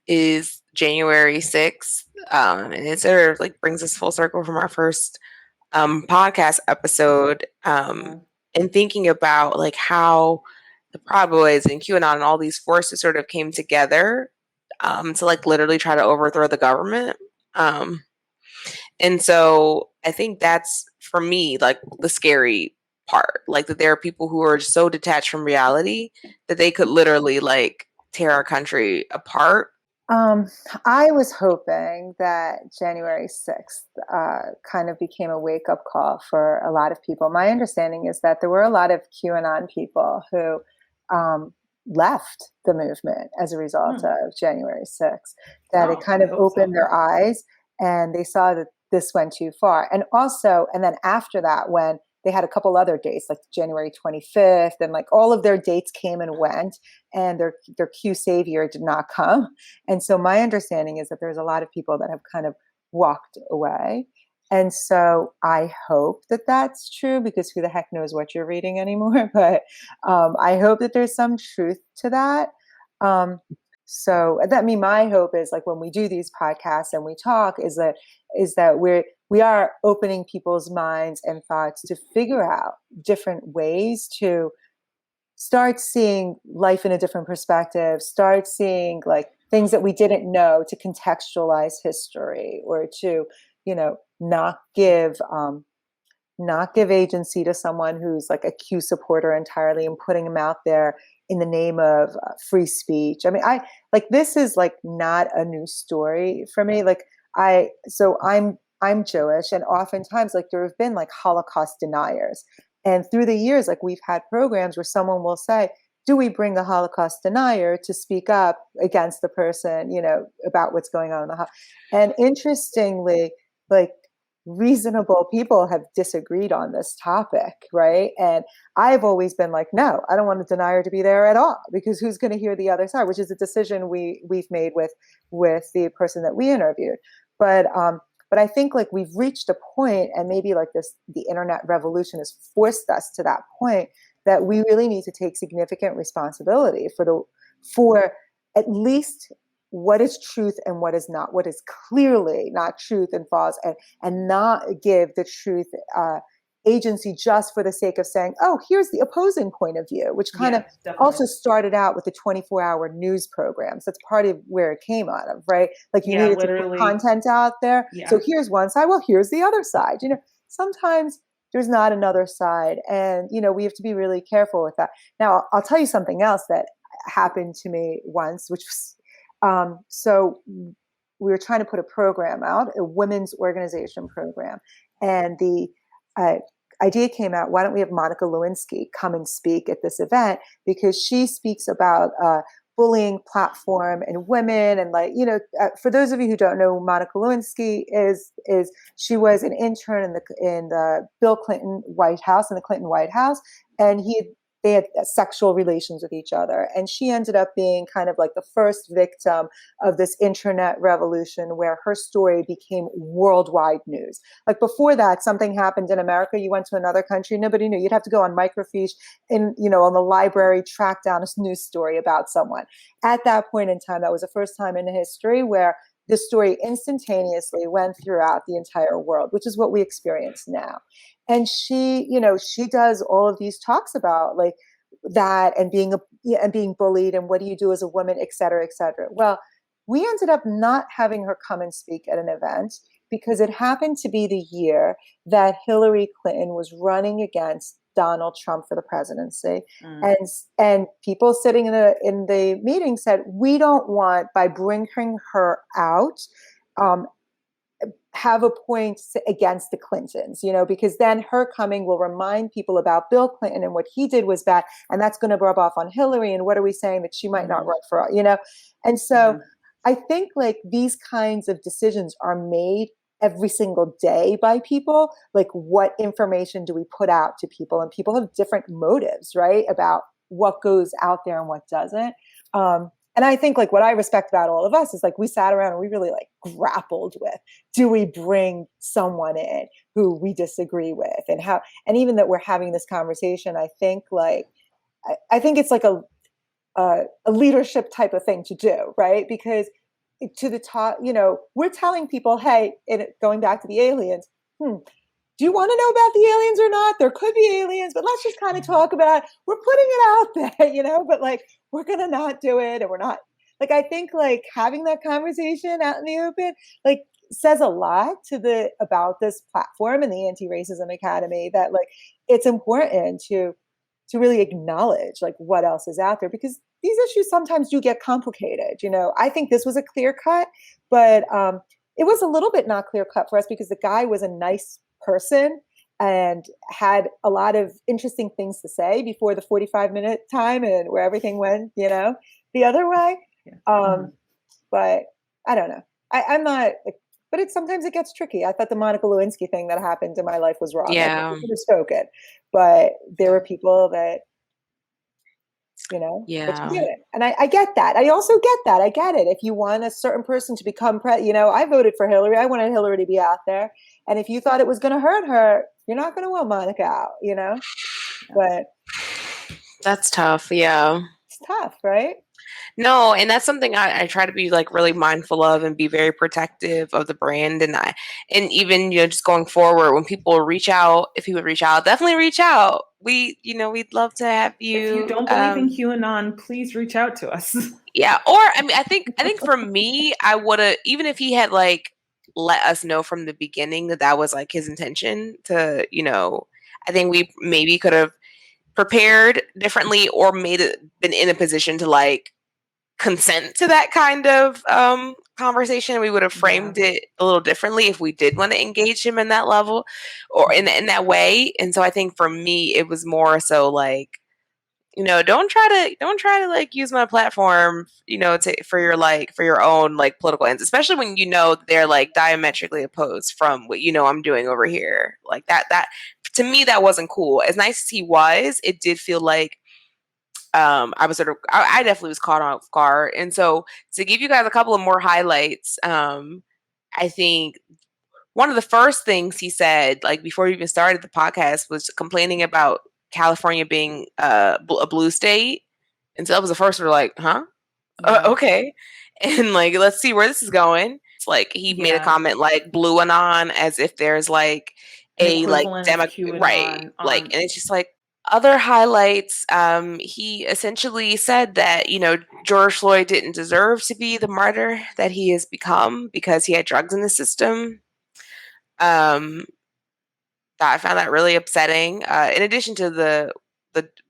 [SPEAKER 2] is January 6th. And it sort of like brings us full circle from our first podcast episode, and thinking about like how the Proud Boys and QAnon and all these forces sort of came together to like literally try to overthrow the government. And so I think that's, for me, like the scary part, like that there are people who are so detached from reality that they could literally like tear our country apart.
[SPEAKER 3] I was hoping that January 6th kind of became a wake-up call for a lot of people. My understanding is that there were a lot of QAnon people who left the movement as a result of January 6th, that it kind of opened their eyes and they saw that this went too far. And then after that, when they had a couple other dates, like January 25th, and like all of their dates came and went, and their Q savior did not come. And so my understanding is that there's a lot of people that have kind of walked away. And so I hope that that's true, because who the heck knows what you're reading anymore? But I hope that there's some truth to that. So my hope is, like, when we do these podcasts and we talk, is that we are opening people's minds and thoughts to figure out different ways to start seeing life in a different perspective, start seeing like things that we didn't know, to contextualize history, or to, not give agency to someone who's like a Q supporter entirely and putting them out there in the name of free speech. I mean, this is like not a new story for me. Like I'm Jewish, and oftentimes like there have been like Holocaust deniers. And through the years, like we've had programs where someone will say, do we bring a Holocaust denier to speak up against the person, about what's going on in the Holocaust? And interestingly, like, reasonable people have disagreed on this topic, right? And I've always been like, no, I don't want a denier to be there at all, because who's going to hear the other side? Which is a decision we've made with the person that we interviewed. But I think like we've reached a point, and maybe like the internet revolution has forced us to that point, that we really need to take significant responsibility for at least what is truth and what is not, what is clearly not truth and false, and not give the truth agency just for the sake of saying, oh, here's the opposing point of view, which kind of also started out with the 24-hour news programs. That's part of where it came out of, right? Like you needed to put content out there. Yeah. So here's one side, well, here's the other side. Sometimes there's not another side, and we have to be really careful with that. Now, I'll tell you something else that happened to me once, which was so we were trying to put a program out, a women's organization program, and the idea came out, why don't we have Monica Lewinsky come and speak at this event, because she speaks about bullying platform and women, and for those of you who don't know, Monica Lewinsky is she was an intern in the Bill Clinton White House, in the Clinton White House, and they had sexual relations with each other. And she ended up being kind of like the first victim of this internet revolution, where her story became worldwide news. Like before that, something happened in America, you went to another country, nobody knew. You'd have to go on microfiche and, on the library, track down a news story about someone. At that point in time, that was the first time in history where the story instantaneously went throughout the entire world, which is what we experience now. And she does all of these talks about like that, and being bullied, and what do you do as a woman, et cetera, et cetera. Well, we ended up not having her come and speak at an event, because it happened to be the year that Hillary Clinton was running against Donald Trump for the presidency. And people sitting in the meeting said, we don't want, by bringing her out, have a point against the Clintons, because then her coming will remind people about Bill Clinton and what he did was bad. And that's going to rub off on Hillary. And what are we saying, that she might not run for, And so I think like these kinds of decisions are made every single day by people. Like, what information do we put out to people? And people have different motives, right, about what goes out there and what doesn't. And I think like what I respect about all of us is like we sat around and we really like grappled with, do we bring someone in who we disagree with, and how, and even that we're having this conversation, I think it's like a leadership type of thing to do, right? Because to the top, we're telling people, hey, going back to the aliens, do you want to know about the aliens or not? There could be aliens, but let's just kind of talk about it. We're putting it out there, but like, we're going to not do it. And we're not like, I think like having that conversation out in the open, like says a lot about this platform and the Anti-Racism Academy, that like, it's important to really acknowledge like what else is out there, because these issues sometimes do get complicated. I think this was a clear cut, but it was a little bit not clear cut for us, because the guy was a nice person and had a lot of interesting things to say before the 45-minute time, and where everything went, the other way. But I don't know. I'm not, but sometimes it gets tricky. I thought the Monica Lewinsky thing that happened in my life was wrong.
[SPEAKER 2] Yeah.
[SPEAKER 3] I could have spoken, but there were people that,
[SPEAKER 2] Yeah.
[SPEAKER 3] And I get that. I also get that. I get it. If you want a certain person to become I voted for Hillary. I wanted Hillary to be out there. And if you thought it was going to hurt her, you're not going to want Monica out, But
[SPEAKER 2] that's tough. Yeah.
[SPEAKER 3] It's tough, right?
[SPEAKER 2] No, and that's something I try to be like really mindful of and be very protective of the brand. And even, just going forward, when people reach out, if you would reach out, definitely reach out. We'd love to have you.
[SPEAKER 4] If you don't believe in QAnon, please reach out to us.
[SPEAKER 2] Yeah. Or, I think for me, I would have, even if he had like let us know from the beginning that was like his intention to, I think we maybe could have prepared differently, or been in a position to like consent to that kind of conversation. We would have framed it a little differently if we did want to engage him in that level or in that way. And so I think for me, it was more so like, don't try to like use my platform, for your own like political ends, especially when they're like diametrically opposed from what I'm doing over here. Like that to me, that wasn't cool. As nice as he was, it did feel like I definitely was caught off guard. And so to give you guys a couple of more highlights, I think one of the first things he said, like before we even started the podcast, was complaining about California being a blue state. And so that was the first we're like, huh?
[SPEAKER 4] Yeah.
[SPEAKER 2] Okay. And like, let's see where this is going. It's like he made a comment like blue anon, as if there's like a like
[SPEAKER 4] equivalent of QAnon
[SPEAKER 2] right. Like, and it's just like other highlights. He essentially said that, George Floyd didn't deserve to be the martyr that he has become because he had drugs in the system. I found that really upsetting. In addition to the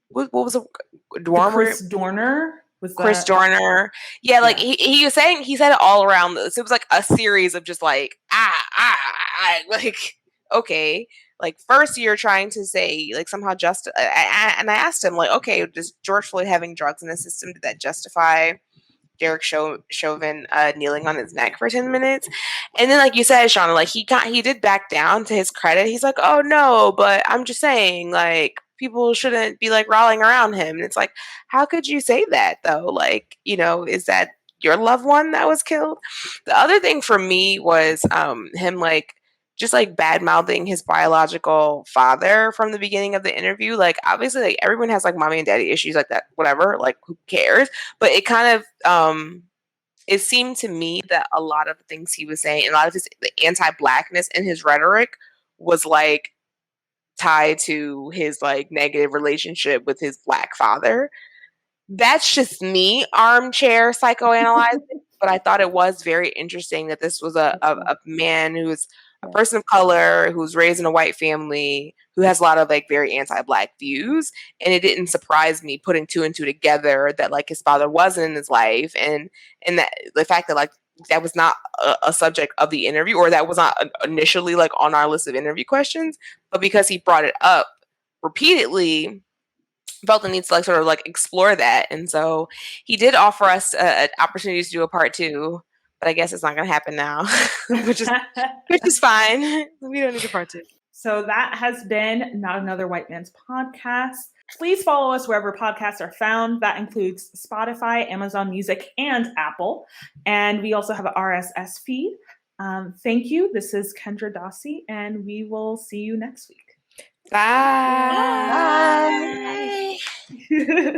[SPEAKER 2] what was the
[SPEAKER 4] Chris Dorner?
[SPEAKER 2] Chris Dorner. Yeah, like he was saying, he said it all around this. It was like a series of just like like okay, like first you're trying to say like somehow just and I asked him like, okay, does George Floyd having drugs in the system, did that justify Derek Chauvin kneeling on his neck for 10 minutes? And then, like you said, Seanna, like he did back down. To his credit, he's like, oh no, but I'm just saying, like, people shouldn't be like rallying around him. And it's like, how could you say that though? Like, is that your loved one that was killed? The other thing for me was him like just like bad mouthing his biological father from the beginning of the interview. Like, obviously, like everyone has like mommy and daddy issues like that, whatever, like who cares? But it kind of it seemed to me that a lot of the things he was saying, and a lot of the anti-blackness in his rhetoric was like tied to his like negative relationship with his black father. That's just me armchair psychoanalyzing, but I thought it was very interesting that this was a man who's a person of color, who's raised in a white family, who has a lot of like very anti-black views. And it didn't surprise me, putting two and two together, that like his father wasn't in his life, and that the fact that like that was not a subject of the interview, or that was not initially like on our list of interview questions, but because he brought it up repeatedly, felt the need to like sort of like explore that. And so he did offer us an opportunity to do a part 2, but I guess it's not going to happen now, which is fine. We don't need a part 2.
[SPEAKER 4] So that has been Not Another White Man's Podcast. Please follow us wherever podcasts are found. That includes Spotify, Amazon Music, and Apple. And we also have an RSS feed. Thank you. This is Kendra Dawsey, and we will see you next week.
[SPEAKER 1] Bye.
[SPEAKER 4] Bye.